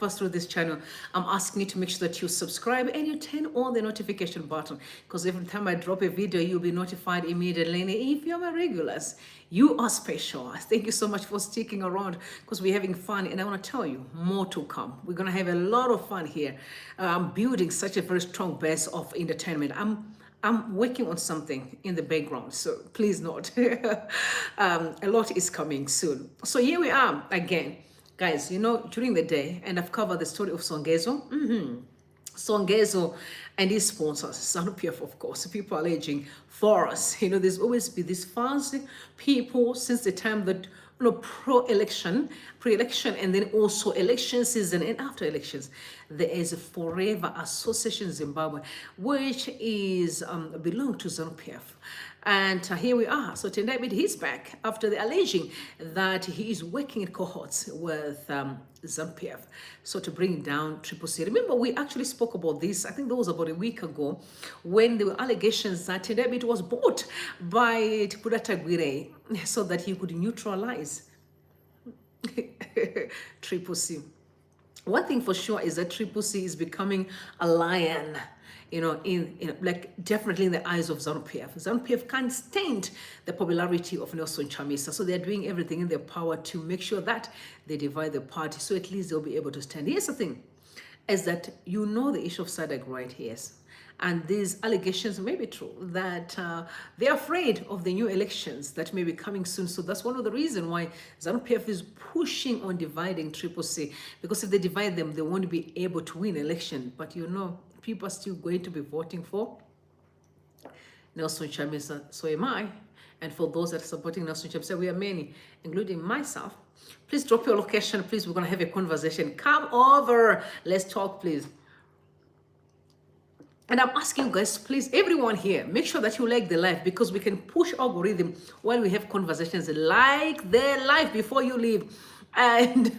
first through this channel, I'm asking you to make sure that you subscribe and you turn on the notification button, because every time I drop a video, you'll be notified immediately. And if you're my regulars, you are special. Thank you so much for sticking around, because we're having fun, and I want to tell you more to come. We're going to have a lot of fun here. I'm building such a very strong base of entertainment. I'm working on something in the background, so please note. A lot is coming soon. So here we are again. Guys, you know, during the day, and I've covered the story of Songezo. Songezo and his sponsors, ZANU-PF, of course. People are alleging for us. You know, there's always been these fancy people since the time that, you know, pre-election, and then also election season and after elections. There is a forever association Zimbabwe, which is belong to ZANU-PF. And here we are. So TENDAI BITI, he's back after the alleging that he is working in cohorts with ZANU-PF. So to bring down CCC. Remember, we actually spoke about this, I think that was about a week ago, when there were allegations that TENDAI BITI was bought by Chokuda so that he could neutralize CCC. One thing for sure is that CCC is becoming a lion, you know, like definitely in the eyes of ZANU-PF. ZANU-PF can't stand the popularity of Nelson Chamisa, so they're doing everything in their power to make sure that they divide the party, so at least they'll be able to stand. Here's the thing, is that you know the issue of SADC, right? Yes. And these allegations may be true, that they're afraid of the new elections that may be coming soon. So that's one of the reasons why ZANU-PF is pushing on dividing CCC, because if they divide them, they won't be able to win election. But you know, people are still going to be voting for Nelson Chamisa. So am I. And for those that are supporting Nelson Chamisa, we are many, including myself. Please drop your location. Please, we're going to have a conversation. Come over. Let's talk, please. And I'm asking you guys, please, everyone here, make sure that you like the live, because we can push algorithm while we have conversations. Like the live before you leave. And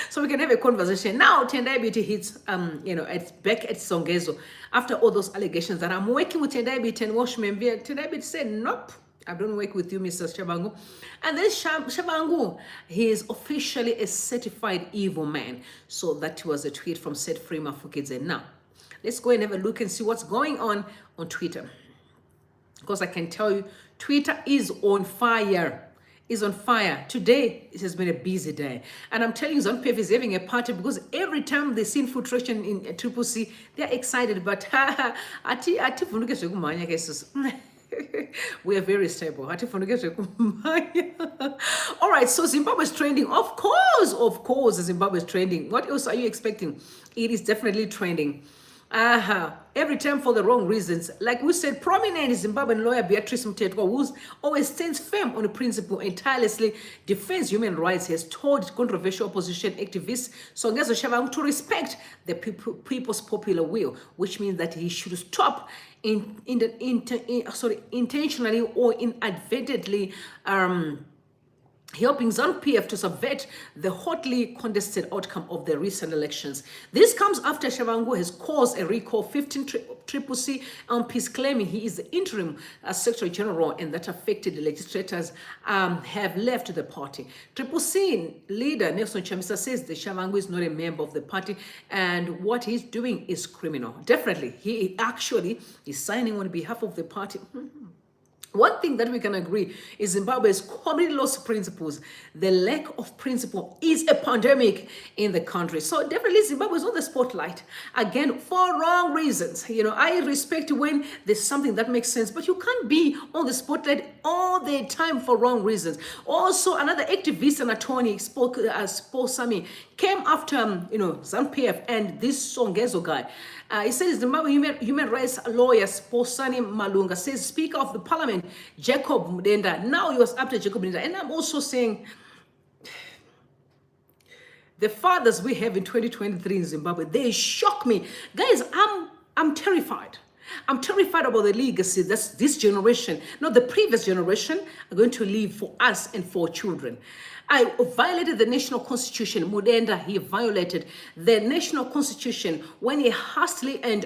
so we can have a conversation. Now, TENDAI BITI hits, you know, it's back at Songezo. After all those allegations that I'm working with TENDAI BITI and Washman, TENDAI BITI said, nope, I don't work with you, Mr. Tshabangu. And then Tshabangu, he is officially a certified evil man. So that was a tweet from Set Free Mafukidze. Now, let's go and have a look and see what's going on Twitter. Because I can tell you, Twitter is on fire. Is on fire. Today, it has been a busy day. And I'm telling you, ZANU-PF is having a party, because every time they see infiltration in CCC, they're excited. But we are very stable. All right, so Zimbabwe is trending. Of course, Zimbabwe is trending. What else are you expecting? It is definitely trending. Every time for the wrong reasons. Like we said, prominent Zimbabwean lawyer Beatrice Mtetwa, who always stands firm on the principle and tirelessly defends human rights, has told controversial opposition activist Songezo Tshabangu to respect the people's popular will, which means that he should stop intentionally or inadvertently helping ZANU-PF to subvert the hotly contested outcome of the recent elections. This comes after Tshabangu has caused a recall 15 CCC MPs, claiming he is the interim Secretary General, and that affected the legislators have left the party. CCC leader Nelson Chamisa says that Tshabangu is not a member of the party, and what he's doing is criminal. Definitely, he actually is signing on behalf of the party. One thing that we can agree is Zimbabwe has completely lost principles. The lack of principle is a pandemic in the country. So definitely Zimbabwe is on the spotlight, again, for wrong reasons. You know, I respect when there's something that makes sense, but you can't be on the spotlight all the time for wrong reasons. Also, another activist and attorney, Sami, came after, you know, ZANU-PF and this Songezo guy. He says Zimbabwe human rights lawyer Sposani Malunga says Speaker of the Parliament Jacob Mudenda. Now he was after Jacob Mudenda. And I'm also saying the fathers we have in 2023 in Zimbabwe, they shock me. Guys, I'm terrified. I'm terrified about the legacy that this generation, not the previous generation, are going to leave for us and for children. I violated the national constitution. Mudenda, he violated the national constitution when he hastily and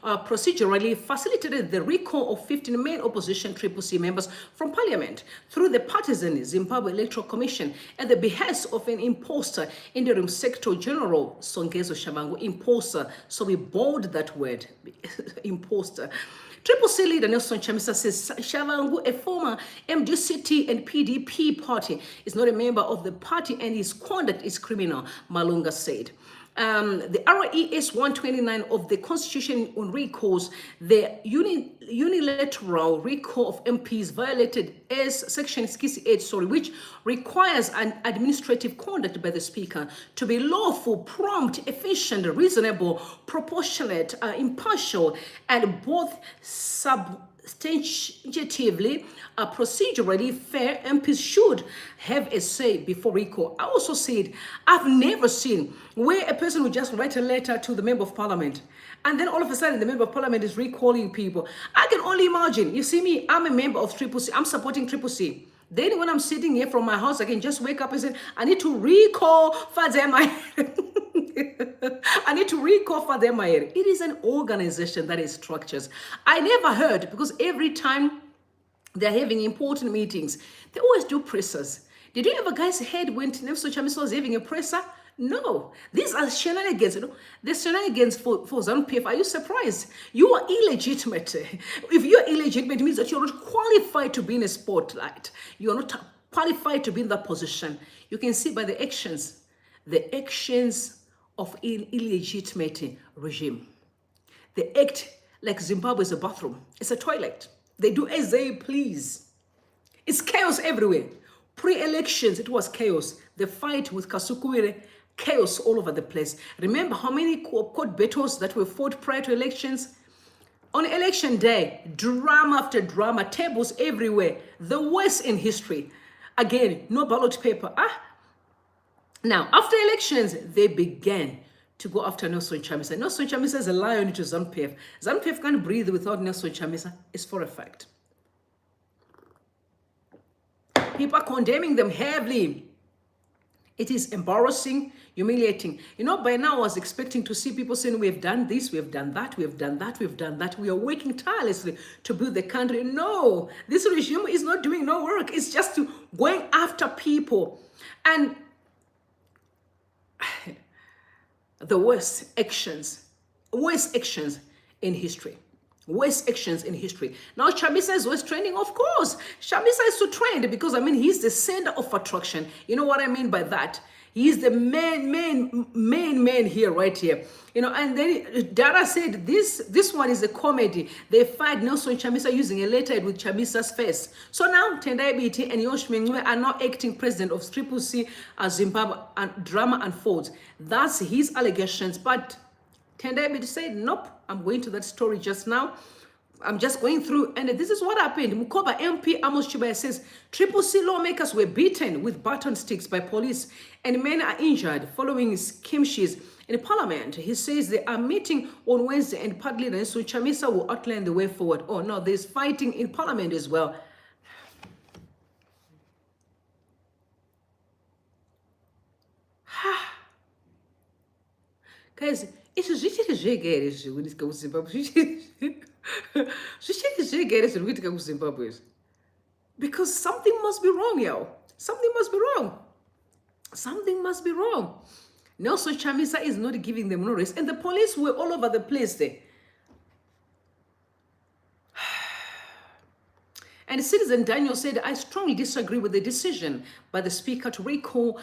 procedurally facilitated the recall of 15 main opposition CCC members from parliament through the partisan Zimbabwe Electoral Commission at the behest of an imposter, interim Secretary General Songezo Tshabangu. Imposter, so we bold that word, imposter. CCC leader Nelson Chamisa says Tshabangu, a former MDC-T and PDP party, is not a member of the party and his conduct is criminal, Malunga said. The RES 129 of the Constitution on recalls the unilateral recall of MPs violated as Section 68, which requires an administrative conduct by the Speaker to be lawful, prompt, efficient, reasonable, proportionate, impartial, and both substantively, procedurally fair. MPs should have a say before recall. I also said, I've never seen where a person would just write a letter to the member of parliament and then all of a sudden the member of parliament is recalling people. I can only imagine. You see me, I'm a member of CCC. I'm supporting CCC. Then when I'm sitting here from my house, I can just wake up and say, I need to recall Fazema. I need to recall Fazema. It is an organization that is structured. I never heard, because every time they're having important meetings, they always do pressers. Did you ever guys heard when Nelson Chamisa was having a presser? No. These are shenanigans. You know, the shenanigans for ZANU-PF. Are you surprised? You are illegitimate. If you're illegitimate, it means that you're not qualified to be in a spotlight. You're not qualified to be in that position. You can see by the actions of an illegitimate regime. They act like Zimbabwe is a bathroom. It's a toilet. They do as they please. It's chaos everywhere. Pre-elections, it was chaos. The fight with Kasukuwere, chaos all over the place. Remember how many court battles that were fought prior to elections? On election day, drama after drama, tables everywhere. The worst in history. Again, no ballot paper. Now, after elections, they began to go after Nelson Chamisa. Nelson Chamisa is a lion to ZANU-PF. ZANU-PF can't breathe without Nelson Chamisa. It's for a fact. People are condemning them heavily. It is embarrassing, humiliating. You know, by now I was expecting to see people saying, we have done this, we have done that, we have done that, we have done that. We are working tirelessly to build the country. No, this regime is not doing no work. It's just going after people. And the worst actions in history. Worst actions in history. Now, Chamisa is always trending, of course. Chamisa is to trend because, I mean, he's the center of attraction. You know what I mean by that? He's the main here, right here. You know, and then Dara said, this one is a comedy. They fight Nelson Chamisa using a letterhead with Chamisa's face. So now, TENDAI BITI and Yoshimengwe are now acting president of CCC Zimbabwe, and drama unfolds. That's his allegations, but TENDAI BITI said, nope, I'm going to that story just now. I'm just going through, and this is what happened. Mukoba MP Amos Chibaya says, CCC lawmakers were beaten with baton sticks by police, and men are injured following skirmishes in parliament. He says they are meeting on Wednesday, and party leader so Chamisa will outline the way forward. Oh no, there's fighting in parliament as well. Guys, isso because something must be wrong, yo. Something must be wrong. Something must be wrong. Nelson Chamisa is not giving them no rest. And the police were all over the place there. And citizen Daniel said, I strongly disagree with the decision by the speaker to recall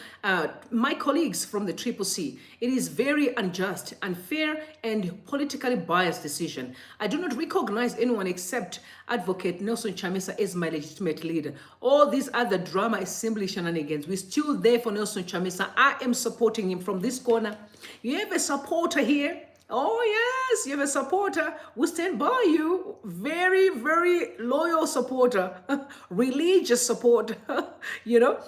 my colleagues from the CCC. It is very unjust, unfair, and politically biased decision. I do not recognize anyone except Advocate Nelson Chamisa as my legitimate leader. All these other drama is simply shenanigans. We're still there for Nelson Chamisa. I am supporting him from this corner. You have a supporter here. Oh yes, you have a supporter who stand by you. Very, very loyal supporter, religious supporter, you know.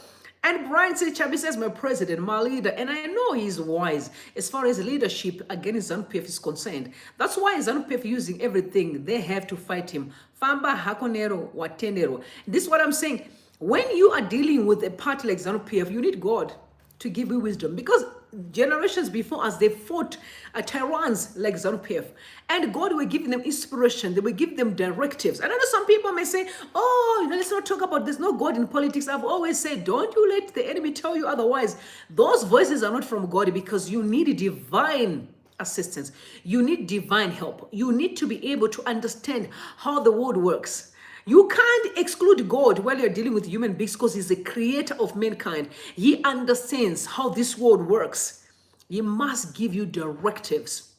And Brian said, Chamisa is my president, my leader, and I know he's wise as far as leadership against ZANU-PF is concerned. That's why ZANU-PF using everything they have to fight him. Famba hakonero watendero. This is what I'm saying. When you are dealing with a party like ZANU-PF, you need God to give you wisdom, because generations before us, they fought tyrants like ZANU-PF, and God will give them inspiration. They will give them directives. And I know some people may say, oh, let's not talk about this. No God in politics. I've always said, don't you let the enemy tell you otherwise. Those voices are not from God, because you need divine assistance. You need divine help. You need to be able to understand how the world works. You can't exclude God while you're dealing with human beings, because he's the creator of mankind. He understands how this world works. He must give you directives.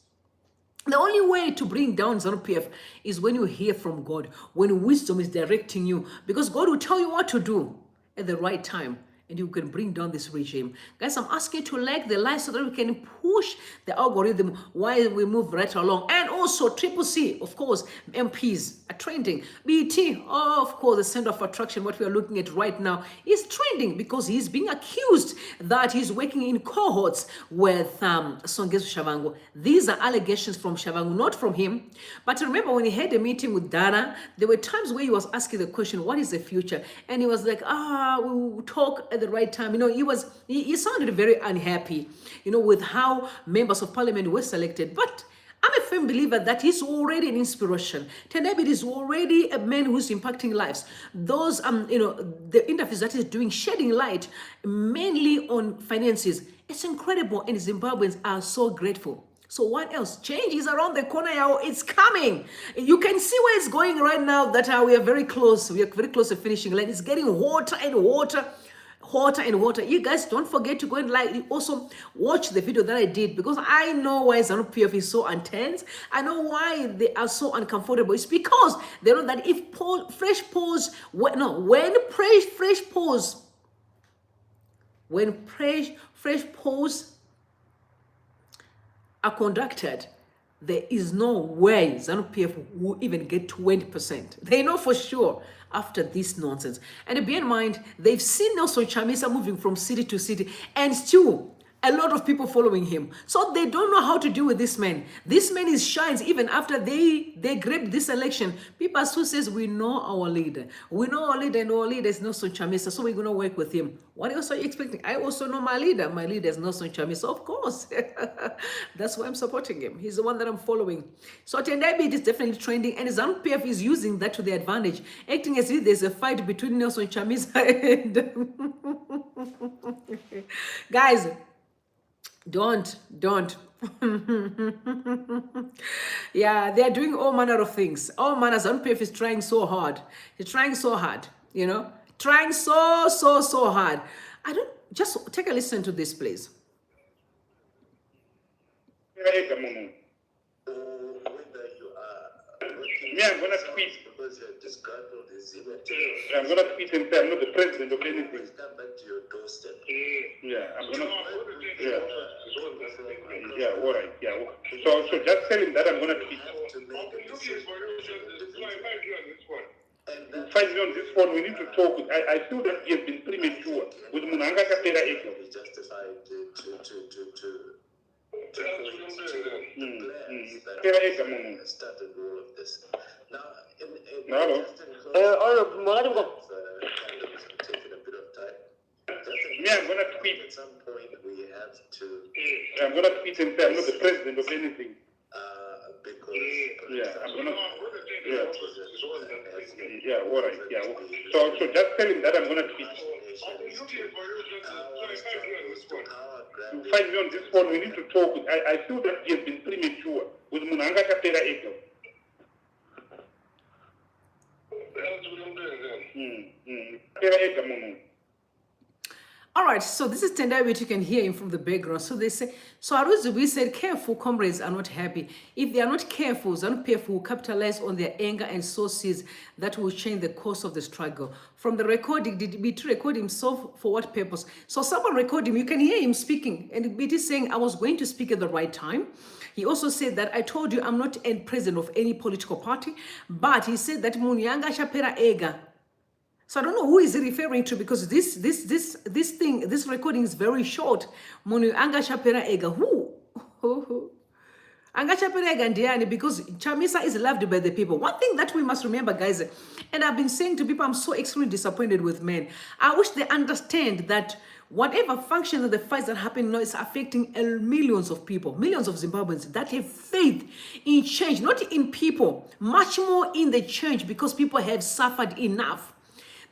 The only way to bring down ZANU-PF is when you hear from God, when wisdom is directing you, because God will tell you what to do at the right time, and you can bring down this regime. Guys, I'm asking you to like the live so that we can push the algorithm while we move right along. And also, CCC, of course, MPs are trending. BT, of course, the center of attraction, what we are looking at right now, is trending because he's being accused that he's working in cohorts with Songezo Tshabangu. These are allegations from Tshabangu, not from him. But remember, when he had a meeting with Dana, there were times where he was asking the question, what is the future? And he was like, we will talk at the right time. He sounded very unhappy, with how members of parliament were selected. But I'm a firm believer that he's already an inspiration. TENDAI BITI is already a man who's impacting lives. Those, the interviews that he's doing, shedding light mainly on finances. It's incredible, and Zimbabweans are so grateful. So what else? Change is around the corner. It's coming. You can see where it's going right now, that we are very close. We are very close to finishing line. It's getting hotter and hotter. Hotter and hotter. You guys don't forget to go and also watch the video that I did, because I know why ZANU-PF is so intense. I know why they are so uncomfortable. It's because they know that if fresh polls are conducted, there is no way ZANU-PF will even get 20%. They know for sure after this nonsense. And bear in mind, they've seen Nelson Chamisa moving from city to city, and still a lot of people following him. So they don't know how to deal with this man. This man shines even after they grabbed this election. People still says, we know our leader. We know our leader, and our leader is Nelson Chamisa, so we're going to work with him. What else are you expecting? I also know my leader. My leader is Nelson Chamisa, of course. That's why I'm supporting him. He's the one that I'm following. So TENDAI BITI is definitely trending, and ZANU-PF is using that to their advantage, acting as if there's a fight between Nelson Chamisa and... Guys, don't. Yeah, they're doing all manner of things. All manner. ZANU-PF is trying so hard. He's trying so hard, trying so hard. Just take a listen to this, please. I'm going to tweet. I'm going to tweet and say I'm not the president of anything. Come back to your doorstep. Yeah, I'm going to. Yeah, all right. Yeah. So just tell him that I'm going to tweet. Finally, on this one, we need to talk. I feel that he has been premature. With Munanga Kapera Eko. We justified to started all of this. Now, taking a bit of time. I'm going to tweet. At some point, we have to. I'm going to tweet and say I'm not the president of anything. Because I'm going to. Yeah, all right. Yeah. So just tell him that I'm going to tweet. Finally, on this one, we need to talk. I feel that he has been premature with Munanga Kapera Eko. All right, so this is TENDAI BITI. You can hear him from the background. So they say, so Aruzubi said, careful comrades are not happy. If they are not careful, ZANU-PF will capitalize on their anger and sources that will change the course of the struggle. From the recording, did BT record himself for what purpose? So someone record him. You can hear him speaking. And BT saying, I was going to speak at the right time. He also said that I told you I'm not a president of any political party, but he said that Munyanga Shapera Ega. So I don't know who is he referring to, because this recording is very short. Munyanga Shapera Ega. Who? Angachaperega ndiani, because Chamisa is loved by the people. One thing that we must remember, guys, and I've been saying to people, I'm so extremely disappointed with men. I wish they understand that whatever function of the fights that happen now is affecting millions of people, millions of Zimbabweans that have faith in change, not in people, much more in the change, because people have suffered enough.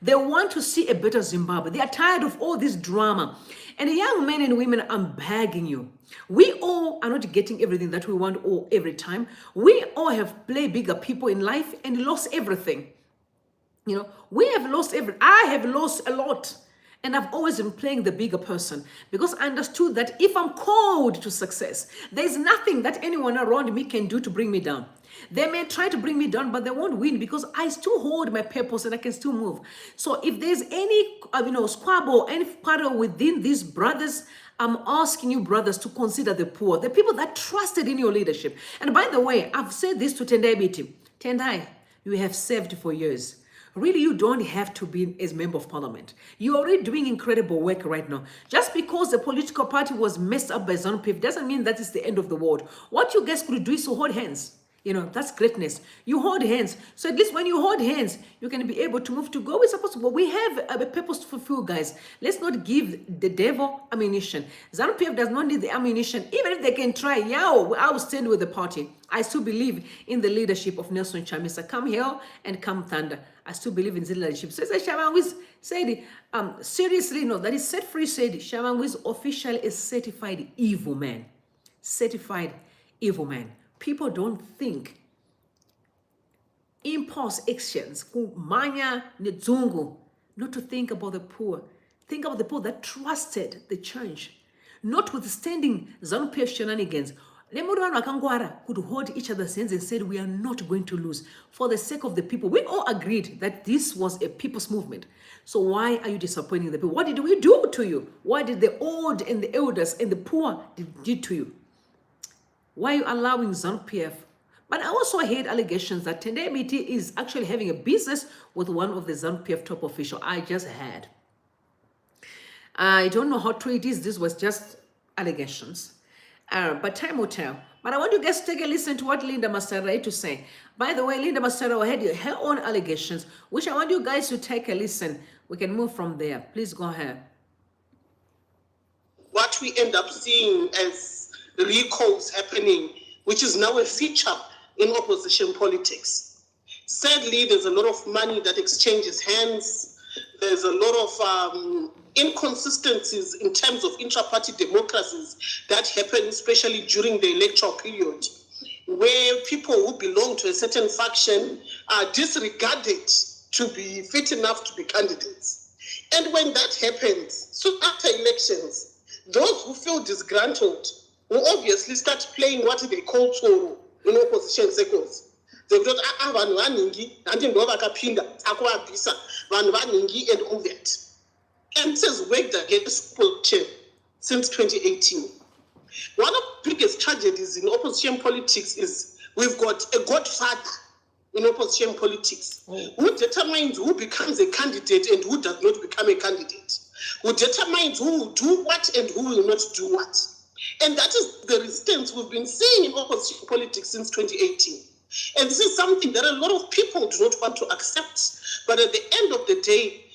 They want to see a better Zimbabwe. They are tired of all this drama. And young men and women, I'm begging you. We all are not getting everything that we want all every time. We all have played bigger people in life and lost everything. You know, we have lost everything. I have lost a lot. And I've always been playing the bigger person, because I understood that if I'm called to success, there's nothing that anyone around me can do to bring me down. They may try to bring me down, but they won't win, because I still hold my purpose and I can still move. So if there's any, squabble, any quarrel within these brothers, I'm asking you, brothers, to consider the poor, the people that trusted in your leadership. And by the way, I've said this to TENDAI BITI. TENDAI, you have served for years. Really, you don't have to be as member of parliament. You're already doing incredible work right now. Just because the political party was messed up by ZANU-PF doesn't mean that it's the end of the world. What you guys could do is to hold hands. You know, that's greatness. You hold hands. So at least when you hold hands, you can be able to move to go. We're supposed to go. We have a purpose to fulfill, guys. Let's not give the devil ammunition. ZANU-PF does not need the ammunition. Even if they can try, I will stand with the party. I still believe in the leadership of Nelson Chamisa. Come hell and come thunder. I still believe in the leadership. So Tshabangu said, seriously, no, that is set free, said Tshabangu is officially a certified evil man. Certified evil man. People don't think. Impulse actions, manya nedzungu, not to think about the poor. Think about the poor that trusted the change, notwithstanding ZANU-PF shenanigans. Lemurwana Kangwara could hold each other's hands and said, we are not going to lose for the sake of the people. We all agreed that this was a people's movement. So why are you disappointing the people? What did we do to you? What did the old and the elders and the poor did to you? Why are you allowing ZANU-PF? But I also heard allegations that TENDAI BITI is actually having a business with one of the ZANU-PF top officials. I just heard. I don't know how true it is. This was just allegations. But time will tell. But I want you guys to take a listen to what Linda Masera had to say. By the way, Linda Masera had her own allegations, which I want you guys to take a listen. We can move from there. Please go ahead. What we end up seeing as recalls happening, which is now a feature in opposition politics. Sadly, there's a lot of money that exchanges hands. There's a lot of inconsistencies in terms of intra-party democracies that happen, especially during the electoral period, where people who belong to a certain faction are disregarded to be fit enough to be candidates. And when that happens, so after elections, those who feel disgruntled will obviously start playing what they call Toro in opposition circles. They go, and all that. And this has worked against opposition since 2018. One of the biggest tragedies in opposition politics is we've got a godfather in opposition politics who determines who becomes a candidate and who does not become a candidate, who determines who will do what and who will not do what. And that is the resistance we've been seeing in opposition politics since 2018. And this is something that a lot of people do not want to accept. But at the end of the day,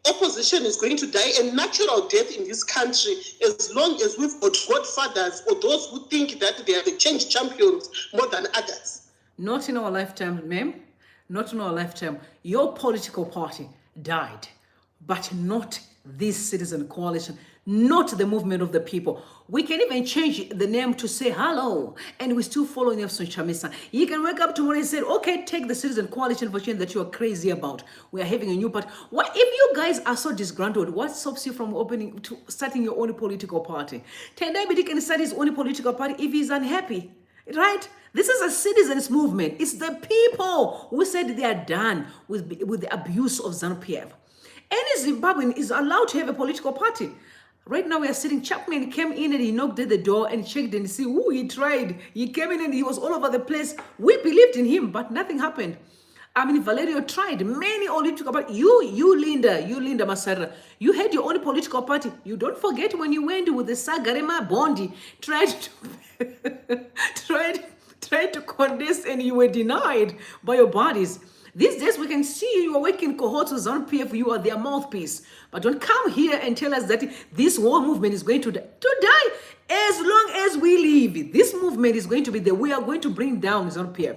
opposition is going to die a natural death in this country as long as we've got godfathers or those who think that they are the change champions more than others. Not in our lifetime, ma'am. Not in our lifetime. Your political party died, but not this citizen coalition, not the movement of the people. We can even change the name to say hello, and we still follow Nelson Chamisa. You can wake up tomorrow and say, okay, take the citizen coalition for change that you are crazy about. We are having a new party. What if you guys are so disgruntled? What stops you from starting your own political party? TENDAI BITI can start his own political party if he's unhappy, right? This is a citizens movement. It's the people who said they are done with the abuse of ZANU-PF. Any Zimbabwean is allowed to have a political party. Right now we are sitting, Chapman came in and he knocked at the door and checked and see, he tried. He came in and he was all over the place. We believed in him, but nothing happened. I mean, Valerio tried many political parties. You Linda Masera, you had your own political party. You don't forget when you went with the Sagarema Bondi, tried tried to contest and you were denied by your bodies. These days we can see you are working cohorts with ZANU-PF, you are their mouthpiece. But don't come here and tell us that this war movement is going to die. To die as long as we live. This movement is going to be there. We are going to bring down ZANU-PF.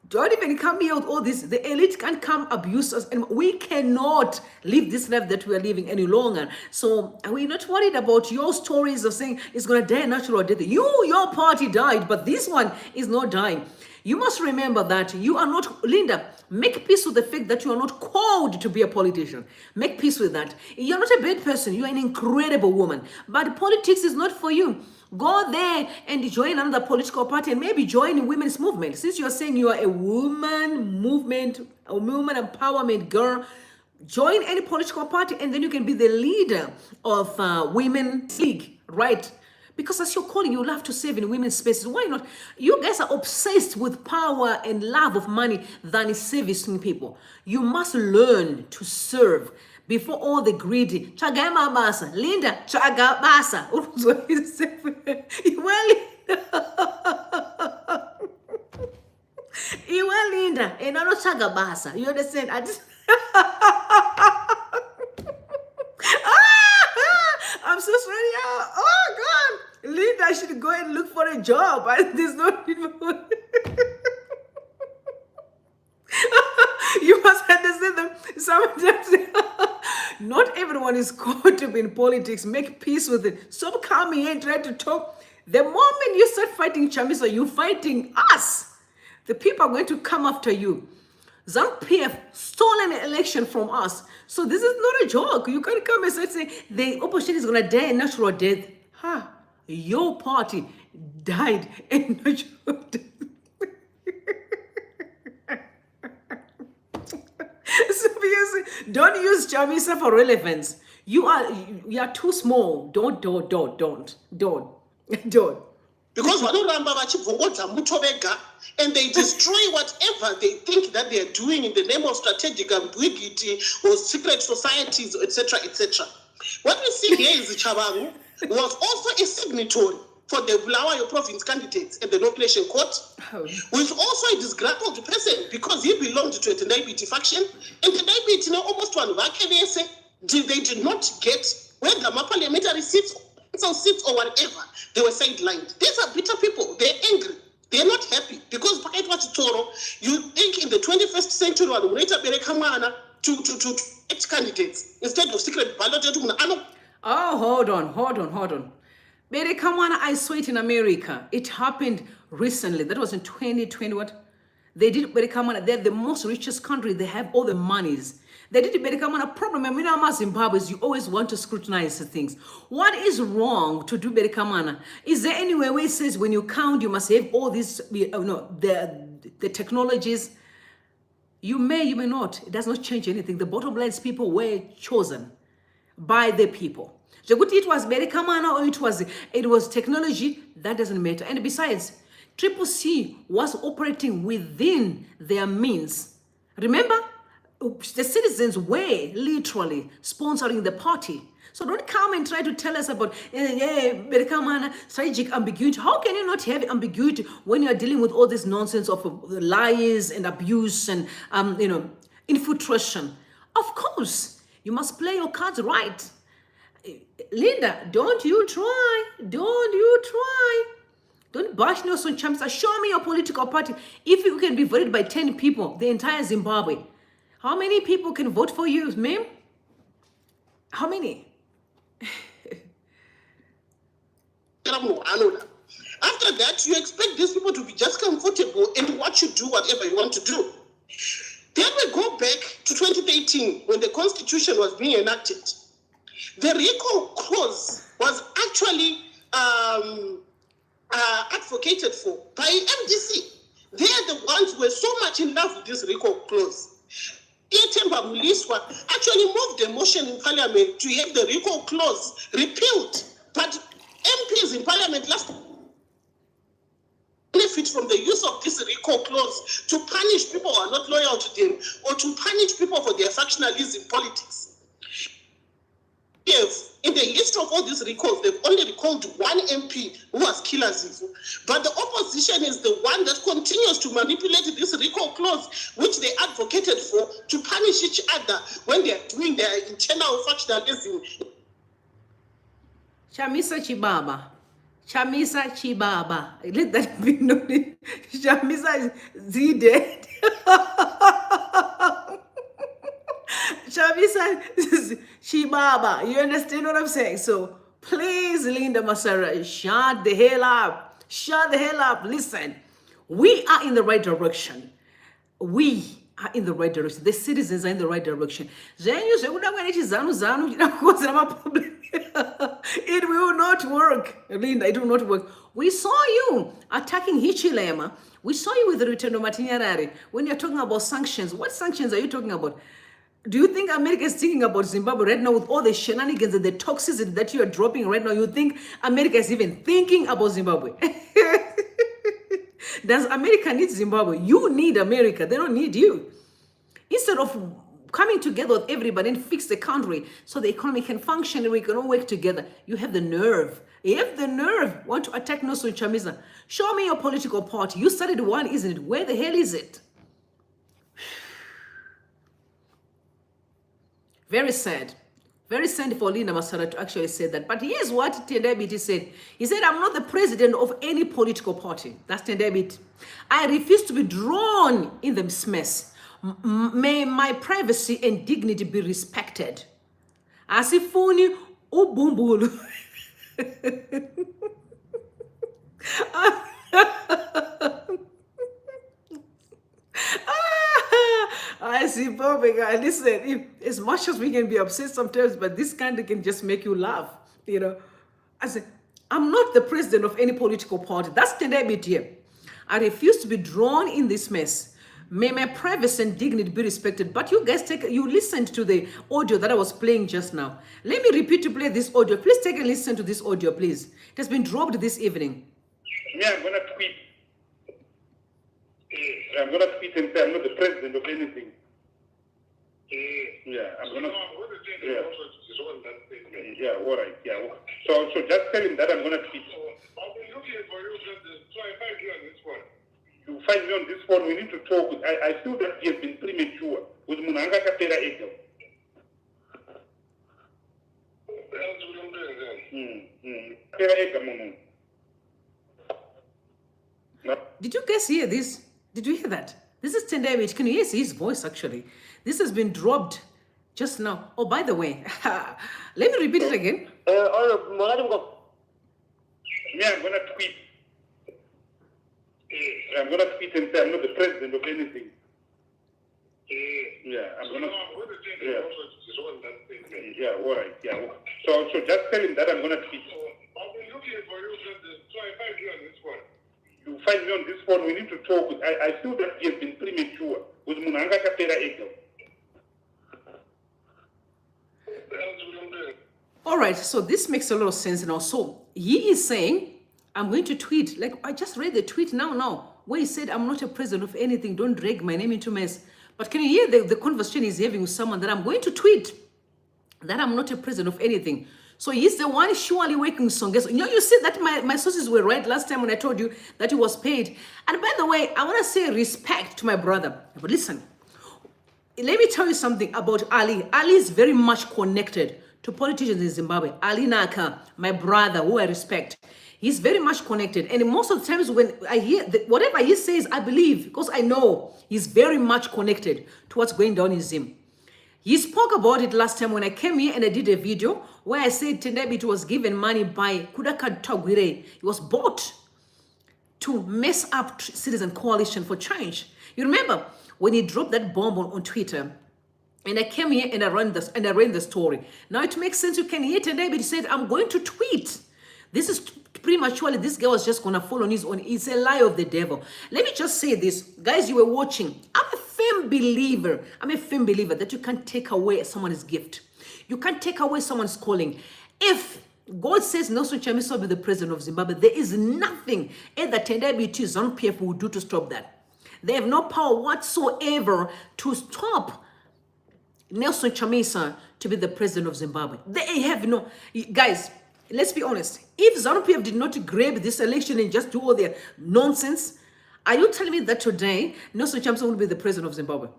Don't even come here with all this. The elite can't come abuse us, and we cannot live this life that we are living any longer. So we're not worried about your stories of saying it's going to die a natural death. Your party died, but this one is not dying. You must remember that you are not, Linda, make peace with the fact that you are not called to be a politician. Make peace with that. You're not a bad person. You're an incredible woman. But politics is not for you. Go there and join another political party and maybe join a women's movement. Since you're saying you are a woman movement, a woman empowerment girl, join any political party and then you can be the leader of Women's League, right? Because as you're calling, you love to save in women's spaces. Why not? You guys are obsessed with power and love of money than servicing people. You must learn to serve before all the greedy. Chagama basa, Linda, chaga basa. Iwe Linda, and I don't chaga basa. You understand? I just I'm so sorry. Oh God. Linda, I should go and look for a job. There's no people. You must understand that sometimes not everyone is called to be in politics. Make peace with it. Stop coming here and try to talk. The moment you start fighting Chamisa, you're fighting us. The people are going to come after you. ZANU-PF stole an election from us. So this is not a joke. You can't come and say the opposition is going to die a natural death. Your party died a natural death. So don't use Chamisa for relevance. You are too small. Don't. Because and they destroy whatever they think that they are doing in the name of strategic ambiguity or secret societies, etc., etc. What we see here is Tshabangu was also a signatory for the Bulawayo province candidates at the nomination court, who is also a disgruntled person because he belonged to a TENDAI BITI faction, and TENDAI BITI almost one they did not get whether parliamentary seats or whatever, they were sidelined. These are bitter people. They're angry. They're not happy because you think in the 21st century to elect candidates instead of secret ballot. Oh, hold on. Berekamwana, I saw it in America. It happened recently. That was in 2020. What? They did Berekamwana. They're the most richest country. They have all the monies. They did Berekamwana. Problem, I mean, Zimbabwe is you always want to scrutinize things. What is wrong to do Berekamwana? Is there any way where it says when you count, you must have all these, the technologies? You may not. It does not change anything. The bottom line is people were chosen by the people. It was Berekamwana or it was technology, that doesn't matter. And besides, CCC was operating within their means. Remember, the citizens were literally sponsoring the party. So don't come and try to tell us about Berekamwana, strategic ambiguity. How can you not have ambiguity when you are dealing with all this nonsense of lies and abuse and infiltration? Of course, you must play your cards right. Linda, don't you try. Don't bash Nelson Chamisa. Show me your political party. If you can be voted by 10 people, the entire Zimbabwe, how many people can vote for you, ma'am? How many? After that, you expect these people to be just comfortable and watch you do whatever you want to do. Then we go back to 2018 when the Constitution was being enacted. The recall clause was actually advocated for by MDC. They are the ones who were so much in love with this recall clause. Itemba Muliswa actually moved a motion in Parliament to have the recall clause repealed. But MPs in Parliament last benefit from the use of this recall clause to punish people who are not loyal to them or to punish people for their factionalism in politics. in the list of all these recalls, they've only recalled one MP who was Killer Zifu. But the opposition is the one that continues to manipulate this recall clause, which they advocated for, to punish each other when they are doing their internal factionalism. Chamisa Chibaba. Chamisa Chibaba. Let that be known. Chamisa Z-dead. Chamisa Chibaba. You understand what I'm saying? So please, Linda Masara, shut the hell up. Shut the hell up. Listen, we are in the right direction. We are in the right direction. The citizens are in the right direction. It will not work, Linda. It will not work. We saw you attacking Hichilema. We saw you with the return of Matinyarari. When you're talking about sanctions, what sanctions are you talking about? Do you think America is thinking about Zimbabwe right now with all the shenanigans and the toxicity that you are dropping right now? You think America is even thinking about Zimbabwe? Does America need Zimbabwe? You need America. They don't need you. Instead of coming together with everybody and fix the country so the economy can function and we can all work together, you have the nerve. You have the nerve. Want to attack Nelson Chamisa? Show me your political party. You started one, isn't it? Where the hell is it? Very sad. Very sad for Linda Masara to actually say that. But here's what TENDAI BITI said. He said, I'm not the president of any political party. That's TENDAI BITI. I refuse to be drawn in this mess. May my privacy and dignity be respected. Asifuni ubumbulu. I see, Bobby. Listen, as much as we can be upset sometimes, but this kind of can just make you laugh, you know. I said, I'm not the president of any political party. That's TENDAI BITI. I refuse to be drawn in this mess. May my privacy and dignity be respected. But you guys you listened to the audio that I was playing just now. Let me repeat to play this audio. Please take a listen to this audio, please. It has been dropped this evening. Yeah, I'm gonna tweet. I'm gonna tweet and say I'm not the president of anything. Yeah, I'm gonna. Yeah, all right. Yeah. So just tell him that I'm gonna tweet. I've been looking for you so I find you on this one. You find me on this phone. We need to talk. I feel that he has been premature with Munanga Kapera Ego. Did you guys hear this? Did you hear that? This is TENDAI BITI. Can you hear his voice actually? This has been dropped just now. Oh, by the way, let me repeat it again. Yeah, I'm gonna tweet. I'm gonna tweet and say I'm not the president of anything. Yeah, I'm gonna. Yeah, all right. Yeah. So just tell him that I'm gonna tweet. I've been looking for you so I find you on this one. You find me on this phone. We need to talk. I feel that he has been premature with Munanga Kapera Ego. All right, so this makes a lot of sense now. So he is saying, I'm going to tweet. Like I just read the tweet now, where he said, I'm not a president of anything. Don't drag my name into mess. But can you hear the conversation he's having with someone that I'm going to tweet that I'm not a president of anything? So he's the one surely working Songezo. You know, you said that my sources were right last time when I told you that he was paid. And by the way, I want to say respect to my brother. But listen, let me tell you something about Ali. Ali is very much connected to politicians in Zimbabwe. Ali Naka, my brother, who I respect. He's very much connected. And most of the times when I hear whatever he says, I believe, because I know he's very much connected to what's going down in Zim. He spoke about it last time when I came here and I did a video where I said TENDAI BITI was given money by Kudaka Tagwire. He was bought to mess up Citizen Coalition for Change. You remember when he dropped that bomb on Twitter? And I came here and I ran the story. Now it makes sense. You can hear TENDAI BITI said, I'm going to tweet. This is prematurely. This guy was just going to fall on his own. It's a lie of the devil. Let me just say this. Guys, you were watching. I'm a firm believer that you can't take away someone's gift. You can't take away someone's calling. If God says Nelson Chamisa will be the president of Zimbabwe, there is nothing that TENDAI BITI ZANU-PF will do to stop that. They have no power whatsoever to stop Nelson Chamisa to be the president of Zimbabwe. They have no... Guys, let's be honest. If ZANU-PF did not grab this election and just do all their nonsense, are you telling me that today Nelson Chamisa will be the president of Zimbabwe?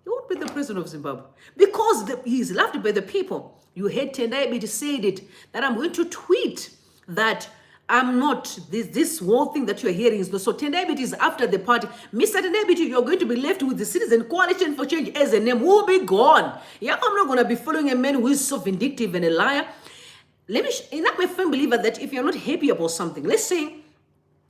He won't be the president of Zimbabwe because he's loved by the people. You heard TENDAI BITI said it, that I'm going to tweet that I'm not, this whole thing that you're hearing is not. So TENDAI BITI is after the party. Mr. TENDAI BITI, you're going to be left with the Citizen Coalition for Change as a name. Will be gone. Yeah, I'm not going to be following a man who is so vindictive and a liar. Let me, I'm a firm believer that if you're not happy about something, let's say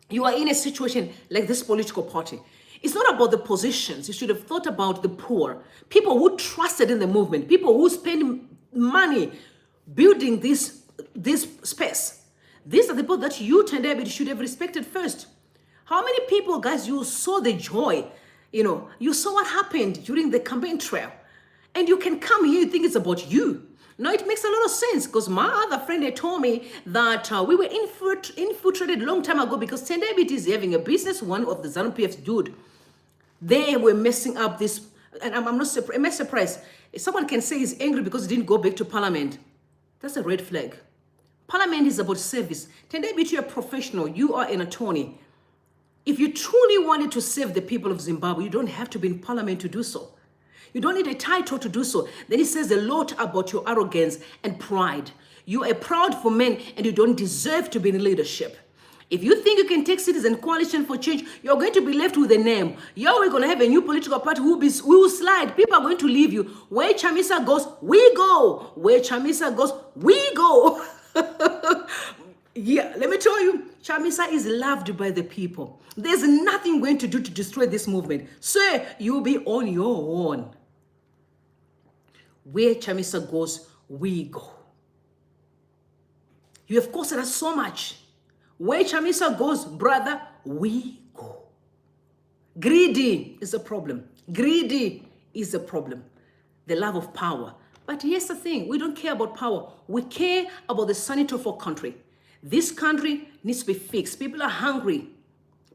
you are in a situation like this political party. It's not about the positions. You should have thought about the poor, people who trusted in the movement, people who spend money building this space. These are the people that you, TENDAI BITI, should have respected first. How many people, guys, you saw the joy, you saw what happened during the campaign trail, and you can come here, you think it's about you. Now, it makes a lot of sense because my other friend, they told me that we were infiltrated a long time ago because TENDAI BITI is having a business, one of the ZANU-PF's dude. They were messing up this, and I'm not surprised. If someone can say he's angry because he didn't go back to Parliament, that's a red flag. Parliament is about service. TENDAI BITI, you're a professional. You are an attorney. If you truly wanted to save the people of Zimbabwe, you don't have to be in Parliament to do so. You don't need a title to do so. Then it says a lot about your arrogance and pride. You are proud for men and you don't deserve to be in leadership. If you think you can take Citizen Coalition for Change, you're going to be left with a name. We're going to have a new political party who will slide. People are going to leave you. Where Chamisa goes, we go. Where Chamisa goes, we go. Yeah, let me tell you, Chamisa is loved by the people. There's nothing going to do to destroy this movement. Sir, you'll be on your own. Where Chamisa goes, we go. You have costed us so much. Where Chamisa goes, brother, we go. Greedy is a problem. Greedy is a problem. The love of power. But here's the thing. We don't care about power. We care about the sanity of our country. This country needs to be fixed. People are hungry.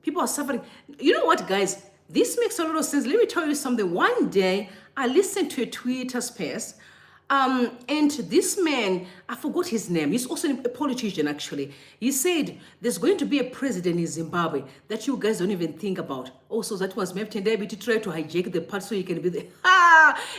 People are suffering. You know what, guys? This makes a lot of sense. Let me tell you something. One day, I listened to a Twitter space. And this man, I forgot his name. He's also a politician, actually. He said, there's going to be a president in Zimbabwe that you guys don't even think about. Also, that was maybe TENDAI BITI try to hijack the party so you can be there.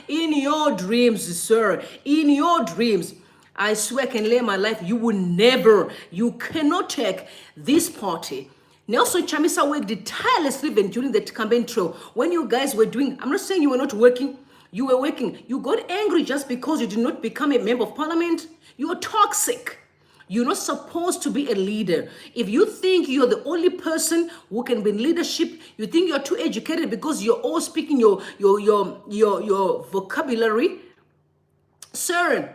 In your dreams, sir. In your dreams. I swear I can lay my life. You will never, you cannot take this party. Nelson Chamisa worked tirelessly even during the campaign trail. When you guys were doing, I'm not saying you were not working. You were working. You got angry just because you did not become a member of parliament. You are toxic. You're not supposed to be a leader. If you think you're the only person who can be in leadership, you think you're too educated because you're all speaking your vocabulary. Sir,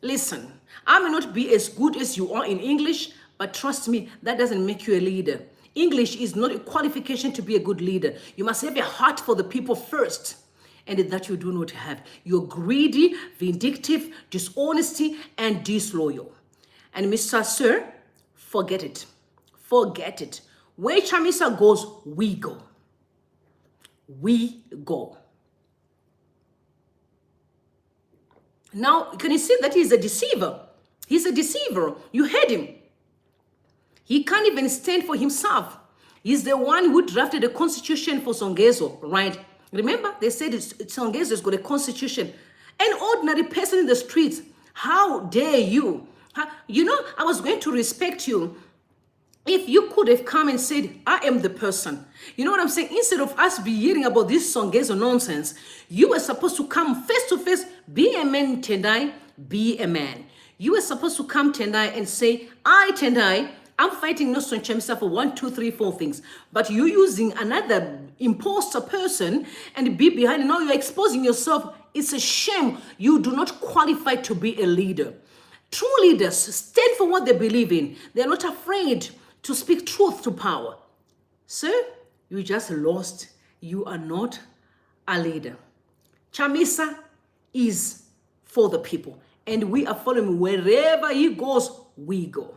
listen, I may not be as good as you are in English, but trust me, that doesn't make you a leader. English is not a qualification to be a good leader. You must have a heart for the people first. And that you do not have. You're greedy, vindictive, dishonesty, and disloyal. And Mr. Sir, forget it. Forget it. Where Chamisa goes, we go. We go. Now, can you see that he's a deceiver? He's a deceiver. You heard him. He can't even stand for himself. He's the one who drafted a constitution for Songezo, right? Remember, they said Songezo has got a constitution. An ordinary person in the streets, how dare you? You know, I was going to respect you if you could have come and said, I am the person. You know what I'm saying? Instead of us be hearing about this Songezo nonsense, you were supposed to come face to face, be a man, TENDAI, be a man. You were supposed to come, TENDAI, and say, I, TENDAI, I'm fighting Nelson Chamisa for 1, 2, 3, 4 things. But you're using another imposter person and be behind. Now you're exposing yourself. It's a shame. You do not qualify to be a leader. True leaders stand for what they believe in. They're not afraid to speak truth to power. Sir, you just lost. You are not a leader. Chamisa is for the people. And we are following wherever he goes, we go.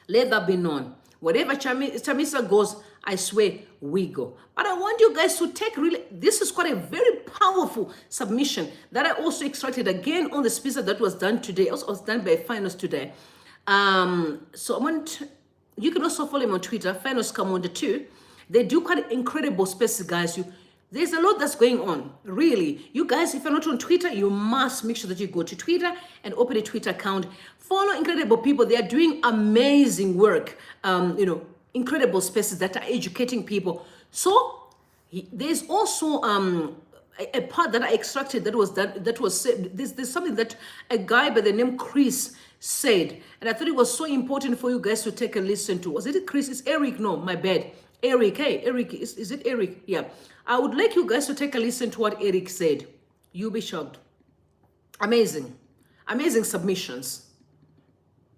Let that be known. Wherever Chamisa goes, I swear we go. But I want you guys to take this is quite a very powerful submission that I also extracted again on the speaker that was done today, also was done by finals today. So I want, you can also follow him on Twitter, Finals Kamonda too. They do quite incredible spaces, guys. There's a lot that's going on, really. You guys, if you're not on Twitter, you must make sure that you go to Twitter and open a Twitter account. Follow incredible people. They are doing amazing work. Incredible spaces that are educating people. So there's also a part that I extracted that was said. There's something that a guy by the name Chris said, and I thought it was so important for you guys to take a listen to. Was it Chris? It's Eric. No, my bad. Eric. Hey, Eric. Is it Eric? Yeah. I would like you guys to take a listen to what Eric said. You'll be shocked. Amazing. Amazing submissions.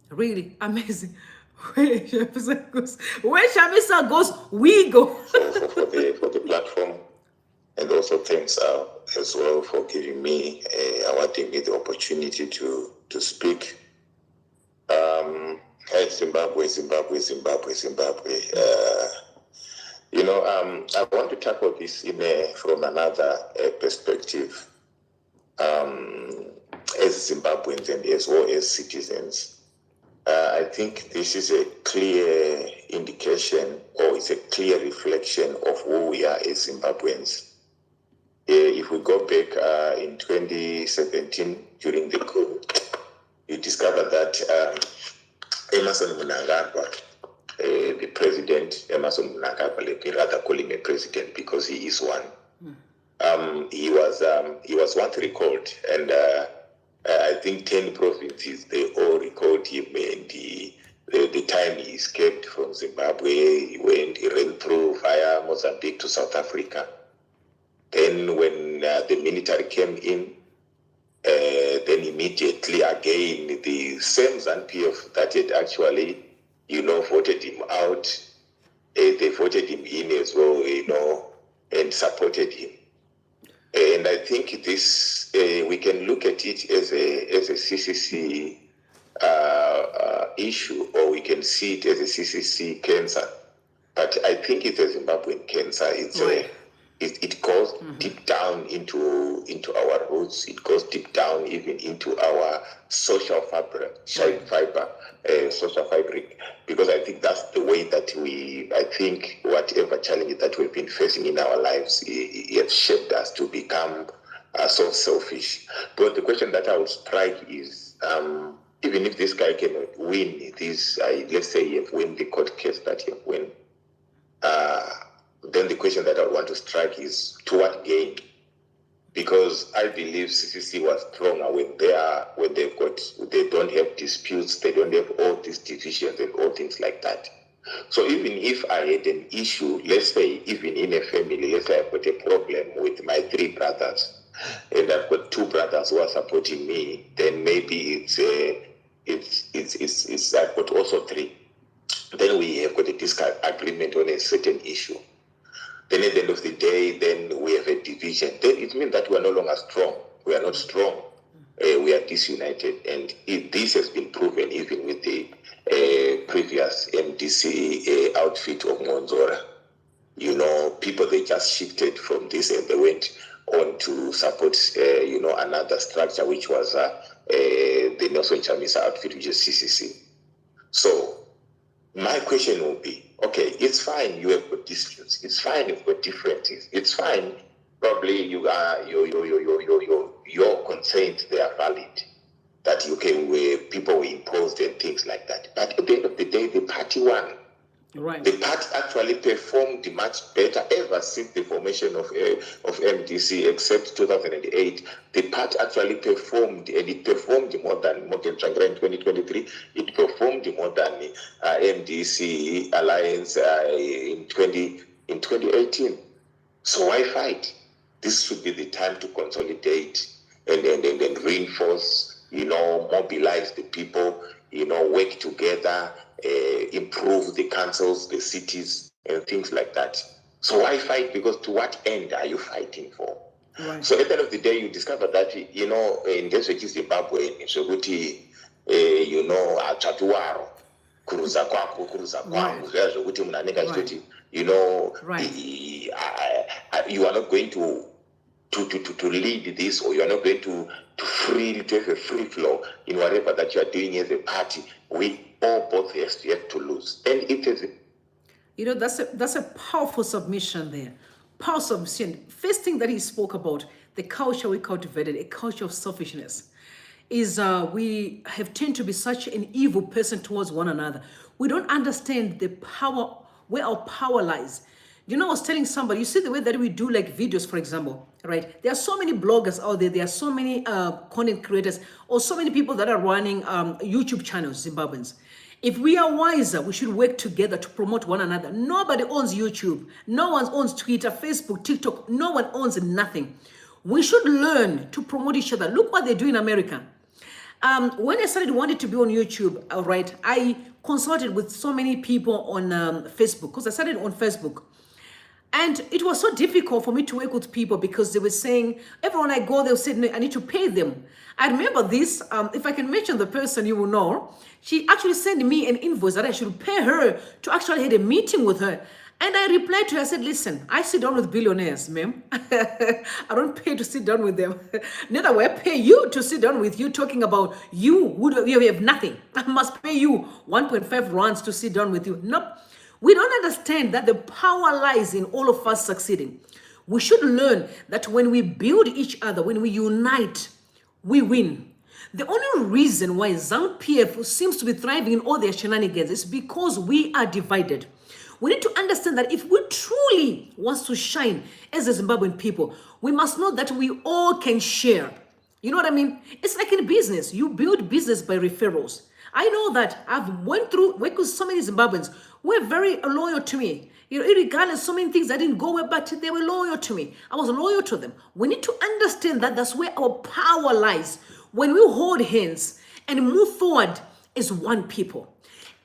Really amazing. Where Chamisa goes, we go. for the platform. And also thanks as well for giving me, awarding me the opportunity to speak. Hey, Zimbabwe. I want to tackle this from another perspective, as Zimbabweans and as well as citizens. I think this is a clear indication, or it's a clear reflection of who we are as Zimbabweans. If we go back in 2017 during the coup, you discover that Emerson Mnangagwa, the president, Emerson Mnangagwa, let me rather call him a president because he is one. He was once recalled, and I think 10 provinces, they all recalled him, and the time he escaped from Zimbabwe, he ran through via Mozambique to South Africa. Then when the military came in, then immediately again, the same ZANU-PF that had actually, voted him out, they voted him in as well, and supported him. And I think this, we can look at it as a CCC issue, or we can see it as a CCC cancer. But I think it's a Zimbabwean cancer. It goes deep down into our roots. It goes deep down even into our social fabric, social fabric, because I think that's the way that I think whatever challenge that we've been facing in our lives, it has shaped us to become so selfish. But the question that I would strike is, even if this guy can win this, let's say he have won the court case that he have won, then the question that I want to strike is, to what gain? Because I believe CCC was stronger when they don't have disputes, they don't have all these divisions and all things like that. So even if I had an issue, let's say even in a family, let's say I've got a problem with my 3 brothers, and I've got 2 brothers who are supporting me, then maybe it's I've got also 3. Then we have got a disagreement on a certain issue. Then at the end of the day, then we have a division. Then it means that we are no longer strong. We are not strong. We are disunited. And this has been proven even with the previous MDC outfit of Monzora. People, they just shifted from this and they went on to support, another structure, which was the Nelson Chamisa outfit, which is CCC. So my question will be, okay, it's fine, you have got disputes. It's fine, you've got differences. It's fine, probably your concerns, they are valid. That where people were imposed and things like that. But at the end of the day, the party won. Right. The party actually performed much better ever since the formation of MDC, except 2008. The party actually performed, and it performed more than Morgan Changra in 2023. It performed more than MDC Alliance in 2018. So why fight? This should be the time to consolidate and reinforce, mobilize the people, work together, improve the councils, the cities, and things like that. So why fight? Because to what end are you fighting for? Right. So at the end of the day, you discover that, in Zimbabwe, Chatuaro, kuruza kwako kuruza kwangu zvaya zvokuti munhu anenge achitoti you know you are not going to lead this, or you are not going to have a free flow in whatever that you are doing as a party. We all both have to lose. And it is, you know, that's a powerful submission there. Powerful submission. First thing that he spoke about, the culture we cultivated, a culture of selfishness, is we have tended to be such an evil person towards one another. We don't understand the power, where our power lies. You know, I was telling somebody, you see the way that we do like videos, for example, right? There are so many bloggers out there. There are so many content creators, or so many people that are running YouTube channels, Zimbabweans. If we are wiser, we should work together to promote one another. Nobody owns YouTube. No one owns Twitter, Facebook, TikTok. No one owns nothing. We should learn to promote each other. Look what they do in America. When I started wanting to be on YouTube, right, I consulted with so many people on Facebook, because I started on Facebook. And it was so difficult for me to work with people because they were saying, everyone I go, they'll say, no, I need to pay them. I remember this, if I can mention the person, you will know. She actually sent me an invoice that I should pay her to actually have a meeting with her. And I replied to her, I said, listen, I sit down with billionaires, ma'am. I don't pay to sit down with them. Neither will I pay you to sit down with you talking about you have nothing. I must pay you 1.5 rands to sit down with you. Nope. We don't understand that the power lies in all of us succeeding. We should learn that when we build each other, when we unite, we win. The only reason why ZANU-PF seems to be thriving in all their shenanigans is because we are divided. We need to understand that if we truly want to shine as a Zimbabwean people, we must know that we all can share. You know what I mean? It's like in business. You build business by referrals. I know that I've worked with so many Zimbabweans who were very loyal to me. You know, regardless, so many things that didn't go well, but they were loyal to me. I was loyal to them. We need to understand that that's where our power lies. When we hold hands and move forward as one people.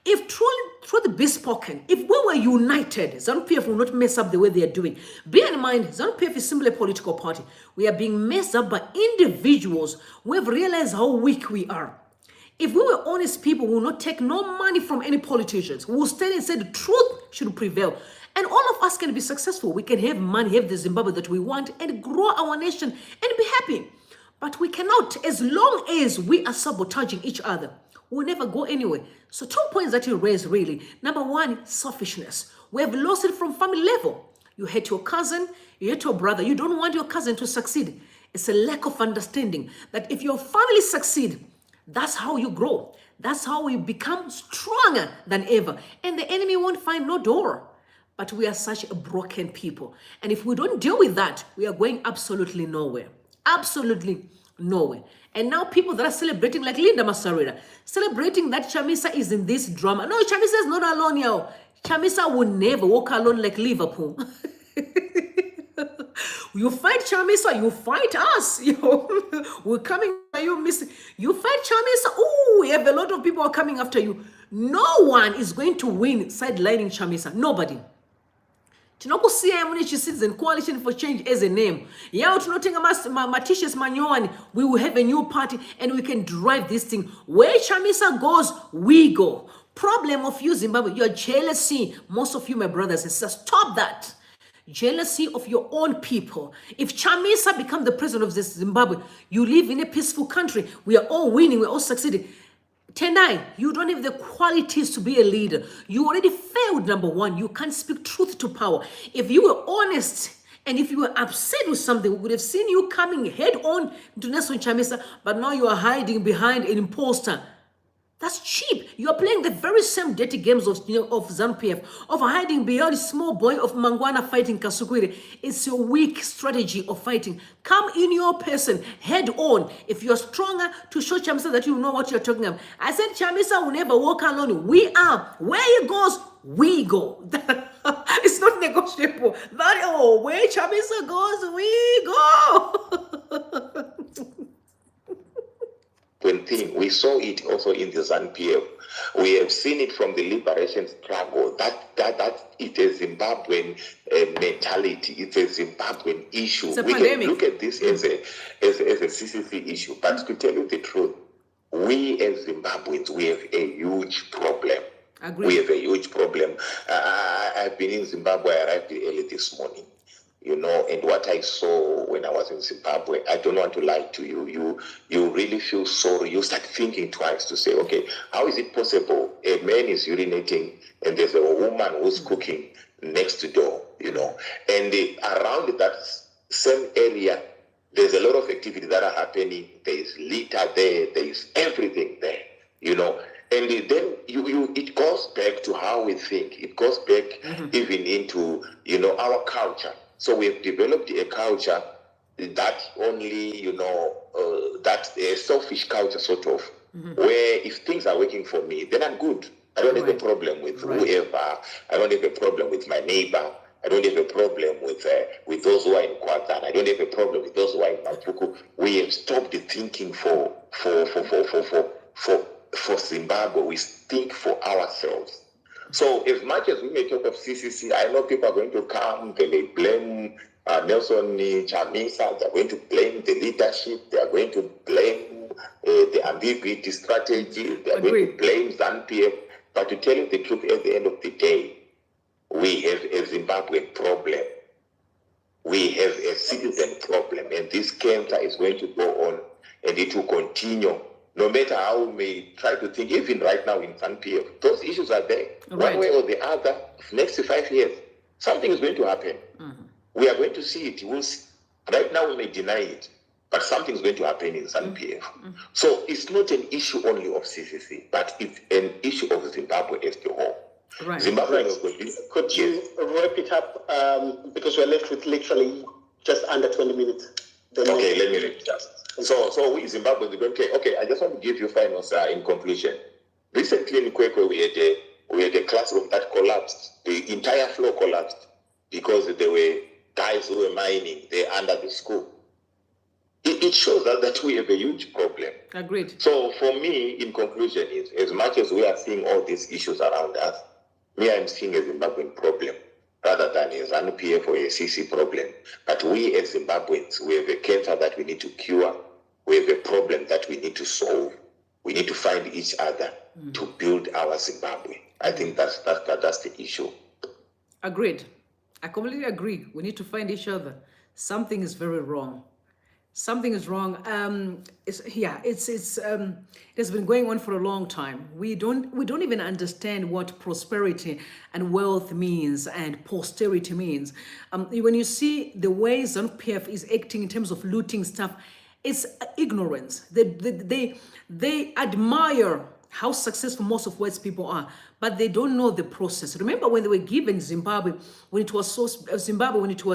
If truly be spoken, if we were united, ZANU-PF will not mess up the way they are doing. Bear in mind, ZANU-PF is simply a political party. We are being messed up by individuals who have realized how weak we are. If we were honest people, we will not take no money from any politicians. We will stand and say the truth should prevail. And all of us can be successful. We can have money, have the Zimbabwe that we want, and grow our nation and be happy. But we cannot, as long as we are sabotaging each other. We'll never go anywhere. So 2 points that you raised really. Number one, selfishness. We have lost it from family level. You hate your cousin, you hate your brother. You don't want your cousin to succeed. It's a lack of understanding that if your family succeed, that's how you grow. That's how we become stronger than ever. And the enemy won't find no door. But we are such a broken people. And if we don't deal with that, we are going absolutely nowhere. Absolutely nowhere. And now people that are celebrating, like Linda Masarira, celebrating that Chamisa is in this drama. No, Chamisa is not alone, yo. Chamisa will never walk alone like Liverpool. You fight Chamisa, you fight us. Yo. We're coming for you, miss. You fight Chamisa. Ooh, we have a lot of people are coming after you. No one is going to win sidelining Chamisa. Nobody. Tinokusiya mune citizen coalition for change as a name. Yeah, tunotenga matishas manyowani. We will have a new party and we can drive this thing. Where Chamisa goes, we go. Problem of you, Zimbabwe, your jealousy. Most of you, my brothers and sisters, stop that. Jealousy of your own people. If Chamisa becomes the president of this Zimbabwe, you live in a peaceful country. We are all winning. We're all succeeding. Tendai, you don't have the qualities to be a leader. You already failed, number one. You can't speak truth to power. If you were honest and if you were upset with something, we would have seen you coming head on to Nelson Chamisa, but now you are hiding behind an imposter. That's cheap. You are playing the very same dirty games of ZANU-PF, of hiding behind a small boy of Mangwana fighting Kasukwiri. It's a weak strategy of fighting. Come in your person, head on. If you're stronger, to show Chamisa that you know what you're talking about. I said Chamisa will never walk alone. We are. Where he goes, we go. It's not negotiable. Where Chamisa goes, we go. Thing. We saw it also in the ZANU-PF. We have seen it from the liberation struggle. That it's a Zimbabwean mentality. It's a Zimbabwean issue. We can look at this as a CCC issue. But to tell you the truth, we as Zimbabweans, we have a huge problem. Agreed. We have a huge problem. I've been in Zimbabwe. I arrived early this morning, you know, and what I saw when I was in Zimbabwe, I don't want to lie to you. You really feel sorry. You start thinking twice to say, okay, how is it possible a man is urinating and there's a woman who's cooking next door, you know, and around that same area, there's a lot of activity that are happening. There is litter there. There is everything there, you know. And then it goes back to how we think. It goes back even into, you know, our culture. So we have developed a culture that only, you know, that's a selfish culture sort of, where if things are working for me, then I'm good. I don't have a problem with whoever. I don't have a problem with my neighbor. I don't have a problem with those who are in Kwazan. I don't have a problem with those who are in Mapuku. We have stopped thinking for Zimbabwe. We think for ourselves. So as much as we may talk of CCC, I know people are going to come, they may blame Nelson Chamisa, they're going to blame the leadership, they are going to blame the ambiguity strategy, they are going to blame ZANU-PF. But to tell you the truth, at the end of the day, we have a Zimbabwean problem. We have a citizen problem, and this cancer is going to go on, and it will continue. No matter how we may try to think, even right now in ZANU-PF, those issues are there. One way or the other, next 5 years, something is going to happen. We are going to see it. We'll see. Right now, we may deny it, but something is going to happen in ZANU-PF. So it's not an issue only of CCC, but it's an issue of Zimbabwe as the whole. Right. Zimbabwe Could you wrap it up, because we're left with literally just under 20 minutes. Okay, let me read it up. So we Zimbabweans, okay, I just want to give you finals in conclusion. Recently in Kwekwe, we had a classroom that collapsed. The entire floor collapsed because there were guys who were mining there under the school. It shows that we have a huge problem. Agreed. So for me, in conclusion, is as much as we are seeing all these issues around us, me, I'm seeing a Zimbabwean problem rather than a ZANU-PF or a CC problem. But we as Zimbabweans, we have a cancer that we need to cure. We have a problem that we need to solve. We need to find each other to build our Zimbabwe. I think that's the issue. Agreed. I completely agree. We need to find each other. Something is very wrong. Something is wrong. It has been going on for a long time. We don't even understand what prosperity and wealth means and posterity means. When you see the way ZANU-PF is acting in terms of looting stuff, it's ignorance. They admire how successful most of West people are, but they don't know the process. Remember when they were given Zimbabwe, when it was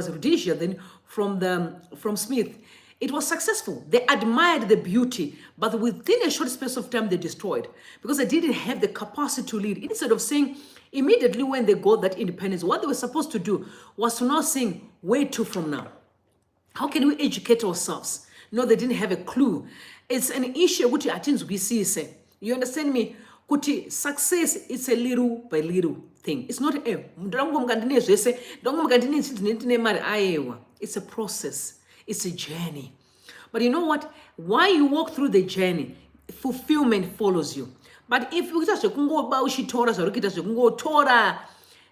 Rhodesia, then from Smith. It was successful. They admired the beauty, but within a short space of time, they destroyed because they didn't have the capacity to lead. Instead of saying, immediately when they got that independence, what they were supposed to do was to not sing, where to from now? How can we educate ourselves? No, they didn't have a clue. It's an issue which I think we see. You understand me? Kuti success is a little by little thing. It's not it's a process. It's a journey. But you know what? While you walk through the journey, fulfillment follows you. But if you just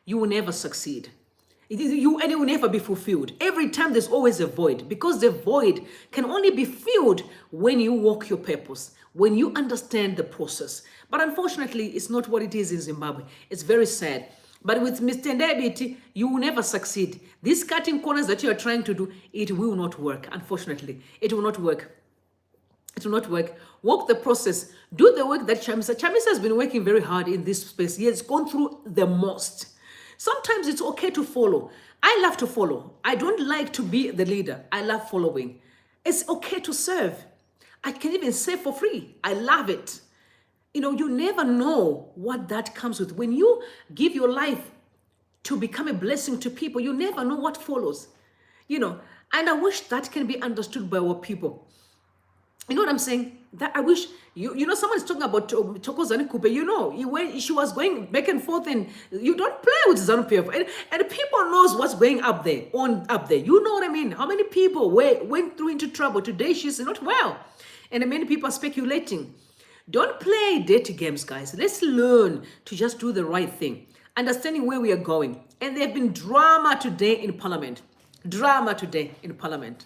you will never succeed. And you will never be fulfilled. Every time there's always a void, because the void can only be filled when you walk your purpose, when you understand the process. But unfortunately, it's not what it is in Zimbabwe. It's very sad. But with TENDAI BITI, you will never succeed. These cutting corners that you are trying to do, it will not work. Unfortunately, it will not work. It will not work. Walk the process. Do the work that Chamisa has been working very hard in this space. He has gone through the most. Sometimes it's okay to follow. I love to follow. I don't like to be the leader. I love following. It's okay to serve. I can even serve for free. I love it. You know, you never know what that comes with. When you give your life to become a blessing to people, you never know what follows. You know, and I wish that can be understood by our people. You know what I'm saying? That I wish, you know, someone's talking about Chokuda Kupe, you know, when she was going back and forth, and you don't play with ZANU-PF. And people knows what's going up there. You know what I mean? How many people went through into trouble? Today she's not well. And many people are speculating. Don't play dirty games, guys. Let's learn to just do the right thing, understanding where we are going. And there have been drama today in Parliament. Drama today in Parliament.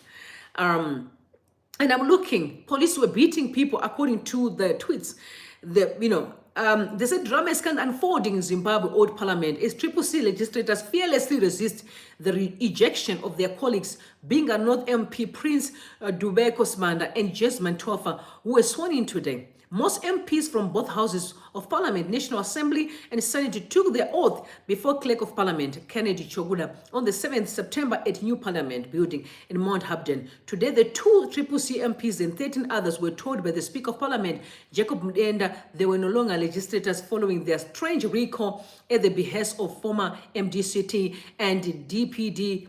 And I'm looking, police were beating people according to the tweets. There's a drama is kind of unfolding in Zimbabwe old parliament as CCC legislators fearlessly resist the ejection of their colleagues, Binga North MP Prince Dubeko Sibanda and Jasmine Toffa, who were sworn in today. Most MPs from both houses of Parliament, National Assembly and Senate took their oath before Clerk of Parliament, Kennedy Chokuda, on the 7th September at New Parliament building in Mount Hampden. Today, the two CCC MPs and 13 others were told by the Speaker of Parliament, Jacob Mudenda, they were no longer legislators following their strange recall at the behest of former MDC-T and BTB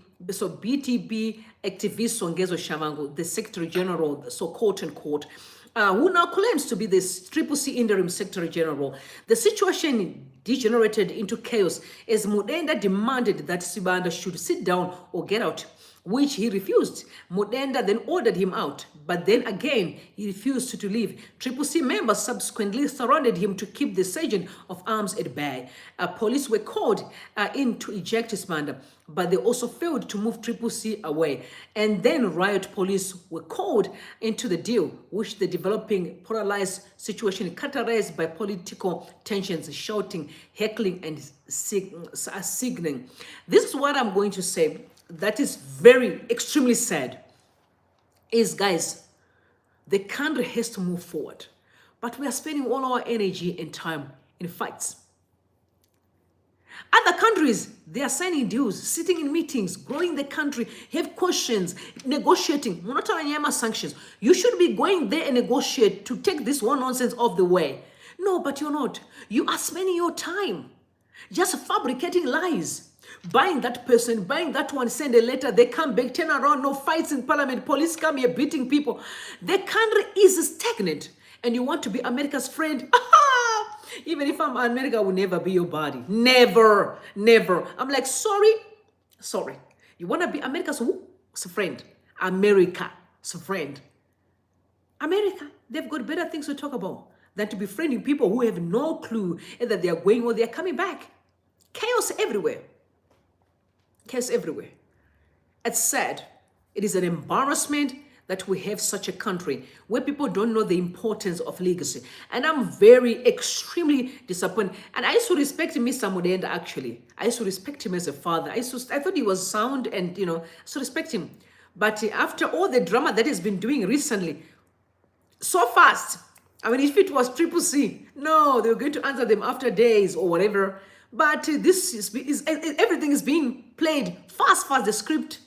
activist Songezo Tshabangu, the Secretary General, so quote unquote, who now claims to be the CCC interim Secretary General. The situation degenerated into chaos as Mudenda demanded that Sibanda should sit down or get out, which he refused. Mudenda then ordered him out, but then again, he refused to leave. CCC members subsequently surrounded him to keep the sergeant of arms at bay. Police were called in to eject Sibanda, but they also failed to move CCC away. And then riot police were called into the deal, which the developing polarized situation characterized by political tensions, shouting, heckling, and signaling. This is what I'm going to say. That is very, extremely sad, is, guys, the country has to move forward. But we are spending all our energy and time in fights. Other countries, they are signing deals, sitting in meetings, growing the country, have questions, negotiating, sanctions. You should be going there and negotiate to take this one nonsense off the way. No, but you're not. You are spending your time just fabricating lies. Buying that person, buying that one, send a letter, they come back, turn around, no fights in parliament, police come here beating people. The country is stagnant, and you want to be America's friend? Even if I'm America, I will never be your buddy. Never, never. I'm like, sorry. You want to be America's who? Friend. America's friend. America, they've got better things to talk about than to be friending people who have no clue either they are going or they are coming back. Chaos everywhere. Chaos everywhere. It's sad. It is an embarrassment that we have such a country where people don't know the importance of legacy. And I'm very, extremely disappointed. And I used to respect Mr. Mudenda, actually. I used to respect him as a father. I thought he was sound and, so respect him. But after all the drama that he's been doing recently, so fast. I mean, if it was CCC, no, they were going to answer them after days or whatever. But this is everything is being played fast, the script,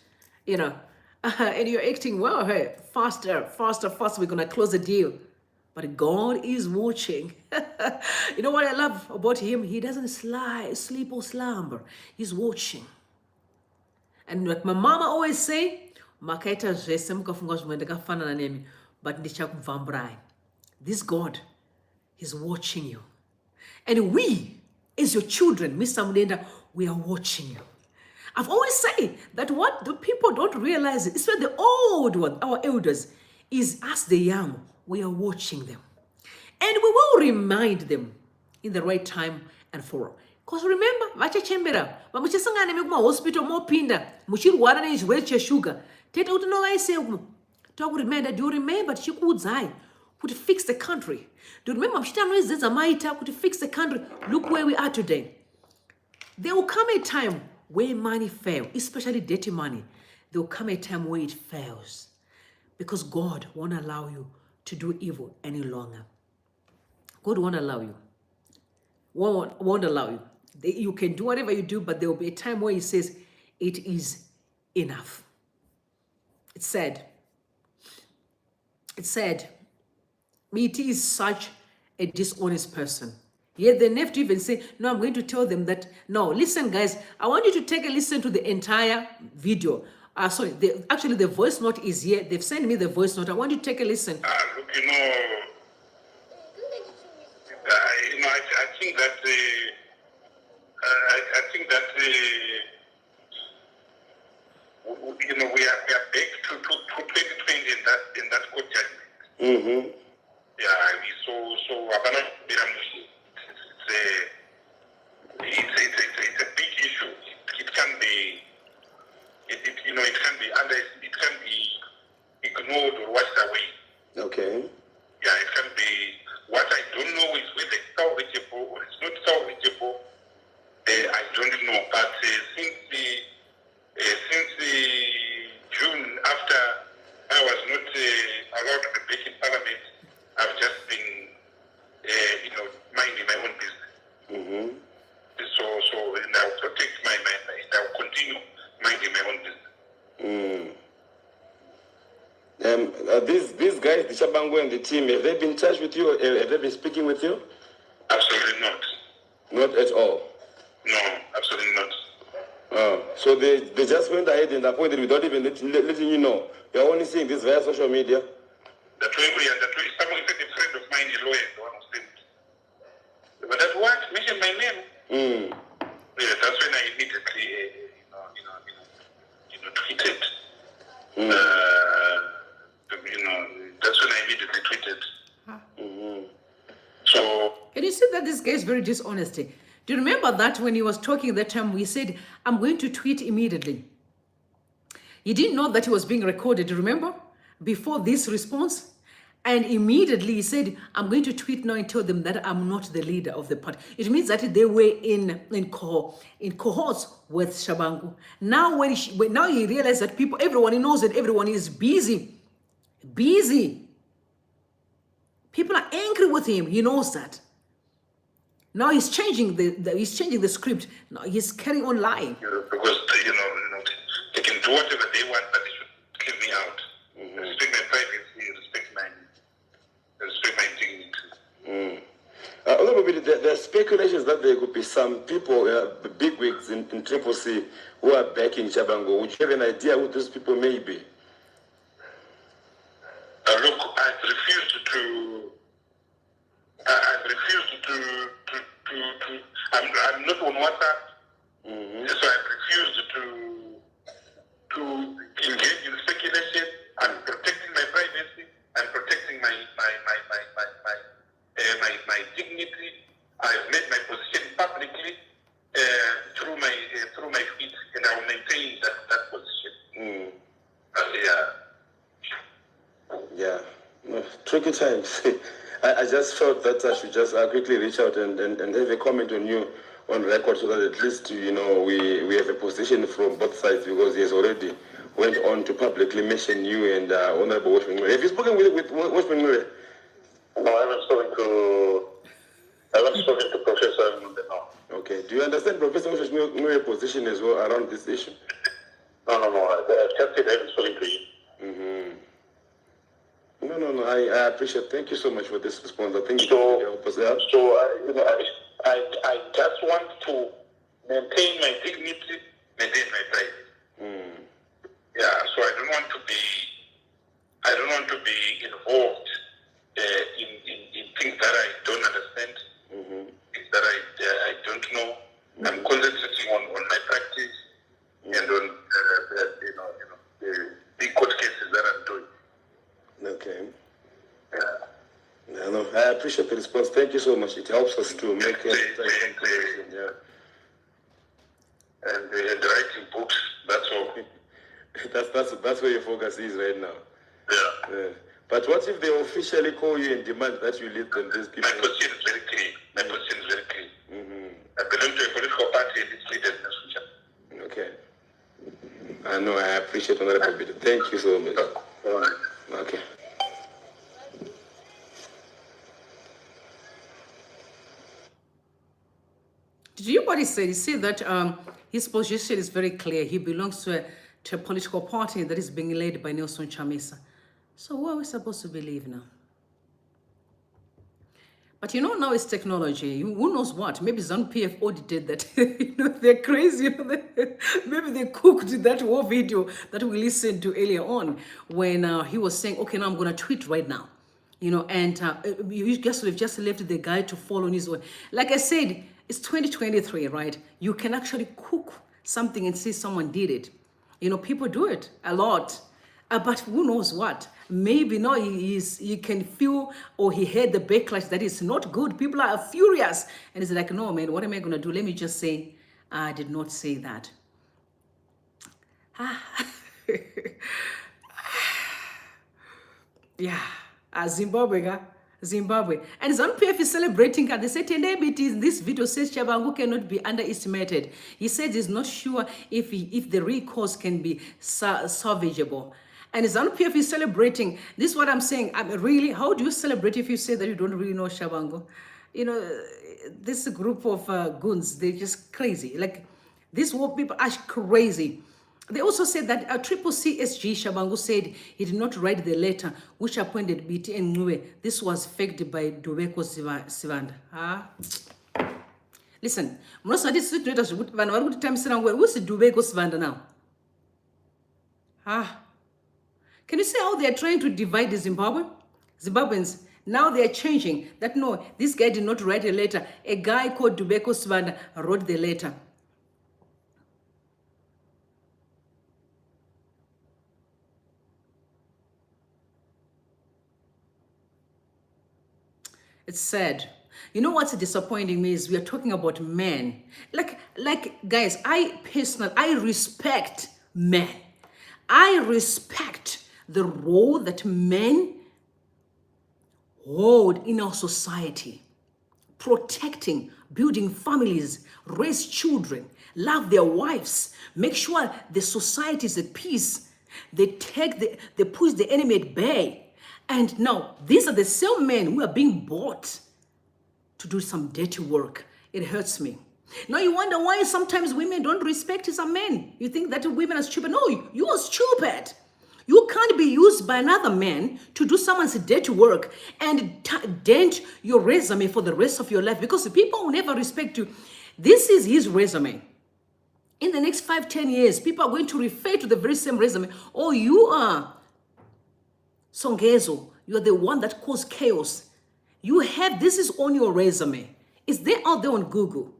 and you're acting well, hey, faster, we're going to close the deal. But God is watching. You know what I love about him? He doesn't sleep or slumber. He's watching. And like my mama always say, but this God is watching you. And we, as your children, Mr. Mudenda, we are watching you. I've always said that what the people don't realize, especially the old one, our elders, is us the young, we are watching them. And we will remind them in the right time and for. Because remember, vachachembera, vamuchasangana mekuma hospital mopinda, muchirwara nechirwere cheshuga. Teta kuti no vaise takuremember, do you remember chikuudzai kuti fix the country? Do you remember mchita noidzedza maita kuti fix the country? Look where we are today. There will come a time where money fails, especially dirty money. There will come a time where it fails because God won't allow you to do evil any longer. God won't allow you. Won't allow you. You can do whatever you do, but there will be a time where He says, it is enough. It's sad. It's sad. It is such a dishonest person. Yet they never even say, no, I'm going to tell them that, no, listen, guys, I want you to take a listen to the entire video. Actually, the voice note is here. They've sent me the voice note. I want you to take a listen. Look, I think that we are back to 2020 in that court judgment. Mm-hmm. So it's a big issue. It can be, it can be it can be ignored or washed away. Okay. Yeah, it can be. What I don't know is whether it's salvageable or it's not salvageable. I don't know. But since June, after I was not allowed to be back in Parliament, I've just been, minding my own business. Mm-hmm. So and I'll protect and I'll continue minding my own business. These guys, the Tshabangu and the team, have they been in touch with you? Have they been speaking with you? Absolutely not. Not at all? No, absolutely not. So they just went ahead and appointed without even letting you know. You're only seeing this via social media? That way, someone said a friend of mine, a lawyer, the one who sent it. But that what? Mention my name. Yeah, that's when I immediately, tweeted. That's when I immediately tweeted. So. And you see that this guy is very dishonest. Do you remember that when he was talking that time, we said, I'm going to tweet immediately. He didn't know that he was being recorded, remember? Before this response. And immediately he said, I'm going to tweet now and tell them that I'm not the leader of the party. It means that they were in cohorts with Tshabangu. Now now he realized that everyone knows that everyone is busy. People are angry with him. He knows that. Now he's changing the script. Now he's carrying on lying. Because they can do whatever they want, but they should leave me out. Respect my privacy, respect my dignity. A little bit, there are speculations that there could be some people, bigwigs in Triple C, who are backing Tshabangu. Would you have an idea who those people may be? Look, I've refused to. I'm not on WhatsApp, so I've refused to engage in speculation. I'm protecting my privacy. I'm protecting my dignity. I've made my position publicly through my feet, and I will maintain that position. Yeah, no, tricky times. I just felt that I should just quickly reach out and have a comment on you on record so that at least, we have a position from both sides, because he has already went on to publicly mention you and Honorable Watchman. Have you spoken with Watchman? No, I haven't spoken to Professor Mudenda. Okay. Do you understand Professor Watchman's position as well around this issue? No. I just said I haven't spoken to you. No. I appreciate. Thank you so much for this response. I think So, help us out. I just want to maintain my dignity, maintain my privacy. Yeah. So I don't want to be involved in things that I don't understand, things that I don't know. I'm concentrating on my practice and on the big court cases that I'm doing. Okay. No, I appreciate the response. Thank you so much. It helps us to make a yeah. And writing books, that's all. That's where your focus is right now. Yeah. But what if they officially call you and demand that you lead them, these people? My position is very clear. I belong to a political party and its leaders in Africa. Okay. I know, I appreciate Honorable Bit. Thank you so much. All right. Okay. Did you hear what he said? He said that his position is very clear. He belongs to a political party that is being led by Nelson Chamisa. So who are we supposed to believe now? But now it's technology. Who knows what? Maybe ZANU-PF audited that. They're crazy. Maybe they cooked that whole video that we listened to earlier on when he was saying, okay, now I'm going to tweet right now. And you guys would have just left the guy to fall on his own. Like I said, it's 2023, right? You can actually cook something and see someone did it. People do it a lot. But who knows what? Maybe no, he can feel, or he heard the backlash that is not good. People are furious. And he's like, no, man, what am I going to do? Let me just say, I did not say that. Yeah, Zimbabwe. And ZANU-PF is celebrating. They say TENDAI BITI in this video says Tshabangu cannot be underestimated. He said he's not sure if the real cause can be salvageable. And ZANU-PF is celebrating. This is what I'm saying. Really, how do you celebrate if you say that you don't really know Tshabangu? You know, this group of goons, they're just crazy. Like, these people are crazy. They also said that Triple CSG Tshabangu said he did not write the letter which appointed BT and Nwe. This was faked by Dubeko Sibanda. Listen, who's Dubeko Sibanda now? Can you see how they are trying to divide the Zimbabweans? Now they are changing that. No, this guy did not write a letter. A guy called Dubeko Sibanda wrote the letter. It's sad. You know what's disappointing me is we are talking about men. Like guys, I respect men. I respect the role that men hold in our society. Protecting, building families, raise children, love their wives, make sure the society is at peace. They push the enemy at bay. And now, these are the same men who are being bought to do some dirty work. It hurts me. Now you wonder why sometimes women don't respect some men. You think that women are stupid. No, you are stupid. You can't be used by another man to do someone's dirty work and dent your resume for the rest of your life, because people will never respect you. This is his resume. In the next 5-10 years, people are going to refer to the very same resume. Oh, you are Songezo, you're the one that caused chaos. You have, this is on your resume. It's there out there on Google.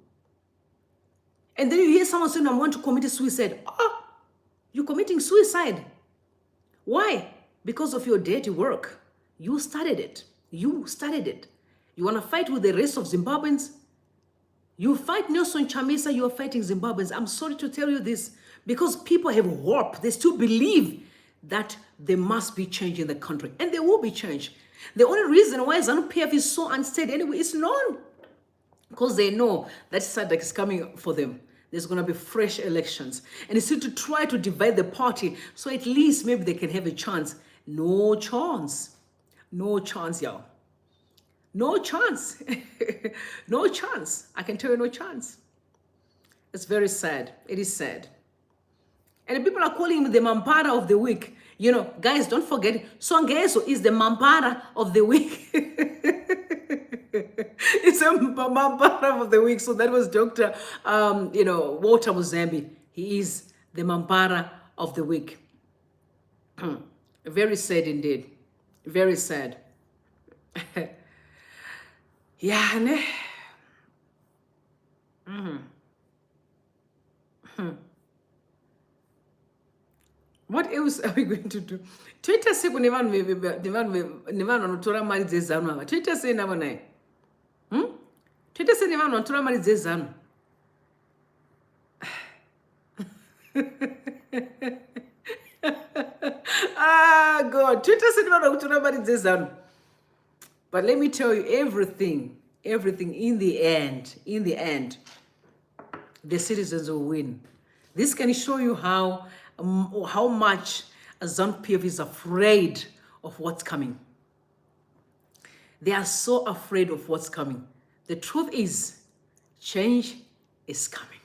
And then you hear someone saying, I want to commit suicide. Oh, you're committing suicide. Why? Because of your dirty work. You started it. You started it. You want to fight with the rest of Zimbabweans? You fight Nelson Chamisa, you are fighting Zimbabweans. I'm sorry to tell you this, because people have hope. They still believe that there must be change in the country, and there will be change. The only reason why ZANU-PF is so unsteady anyway is known, because they know that SADC is coming for them. There's going to be fresh elections, and it's to try to divide the party, so at least maybe they can have a chance. No chance. No chance, y'all. No chance. No chance. I can tell you, no chance. It's very sad. It is sad. And people are calling him the Mampara of the week. You know, guys, don't forget, Songezo is the Mampara of the week. It's a Mampara of the week. So that was Dr. Walter Muzambi. He is the Mampara of the week. Very sad indeed. Very sad. Yeah, ne? What else are we going to do? Twitter say nevan notora mari dzezanu ava. Twitter say navo naye. Twitter say nevan notora mari dzezanu. God, Twitter say nevan notora mari dzezanu. But let me tell you, everything in the end, the citizens will win. This can show you how much ZANU-PF is afraid of what's coming. They are so afraid of what's coming. The truth is, change is coming.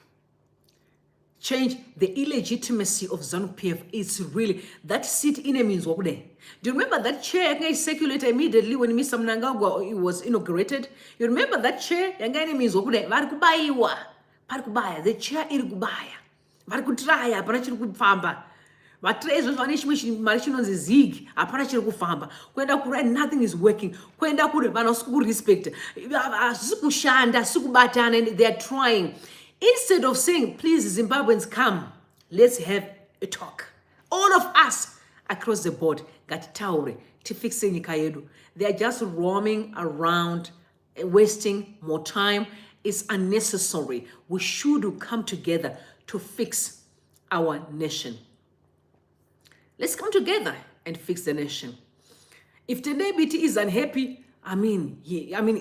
Change, the illegitimacy of ZANU-PF is really, that seat in a means what they. Do you remember that chair circulated immediately when Mr. Mnangagwa was inaugurated? You remember that chair? Means what they? The chair irikubaya. Varikutraya, apana kufamba. Vatrezo vanishimishi marishinonzi zig, apana kufamba. Kwenda kure, nothing is working. Kwenda kure, vanosku respect. Sukushanda, sukubatana, and they are trying. Instead of saying, please, Zimbabweans, come, let's have a talk. All of us across the board. Gatitaure, tifixe nyika yedu. They are just roaming around, wasting more time. It's unnecessary. We should come together to fix our nation. Let's come together and fix the nation. If TENDAI BITI is unhappy,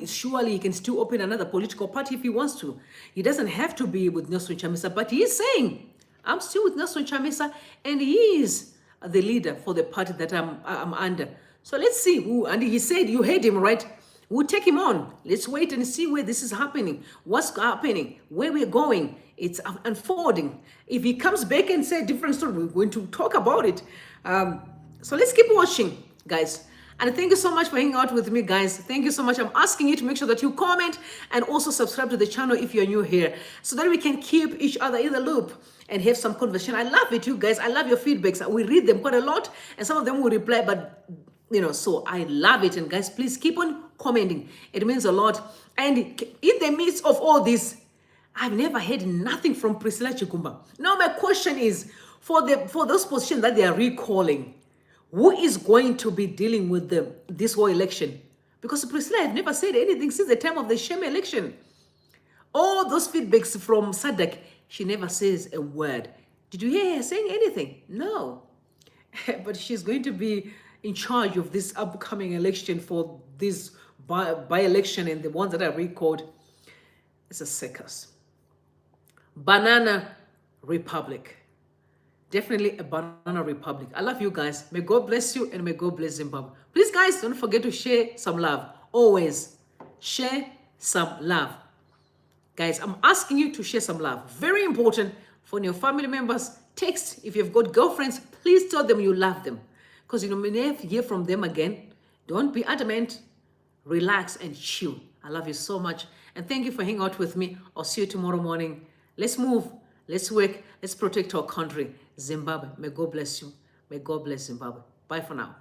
surely he can still open another political party if he wants to. He doesn't have to be with Nelson Chamisa, but he is saying, I'm still with Nelson Chamisa, and he is the leader for the party that I'm under. So let's see who, and he said, you heard him, right? We'll take him on. Let's wait and see where this is happening, what's happening, where we're going. It's unfolding. If he comes back and says a different story, we're going to talk about it. So let's keep watching, guys. And thank you so much for hanging out with me, guys. Thank you so much. I'm asking you to make sure that you comment and also subscribe to the channel if you're new here, so that we can keep each other in the loop and have some conversation. I love it, you guys. I love your feedbacks. We read them quite a lot, and some of them will reply, but so I love it. And guys, please keep on commenting. It means a lot. And in the midst of all this, I've never heard nothing from Priscilla Chikumba. Now my question is, for those positions that they are recalling, who is going to be dealing with this whole election? Because Priscilla have never said anything since the time of the Shame election. All those feedbacks from Sadak, she never says a word. Did you hear her saying anything? No. But she's going to be in charge of this upcoming election for this by-election and the ones that are recalled. It's a circus. Banana Republic. Definitely a banana republic. I love you guys. May God bless you and may God bless Zimbabwe. Please, guys, don't forget to share some love. Always share some love. Guys, I'm asking you to share some love. Very important for your family members. Text. If you've got girlfriends, please tell them you love them. Because you may never hear from them again. Don't be adamant. Relax and chill. I love you so much. And thank you for hanging out with me. I'll see you tomorrow morning. Let's move. Let's work. Let's protect our country. Zimbabwe. May God bless you. May God bless Zimbabwe. Bye for now.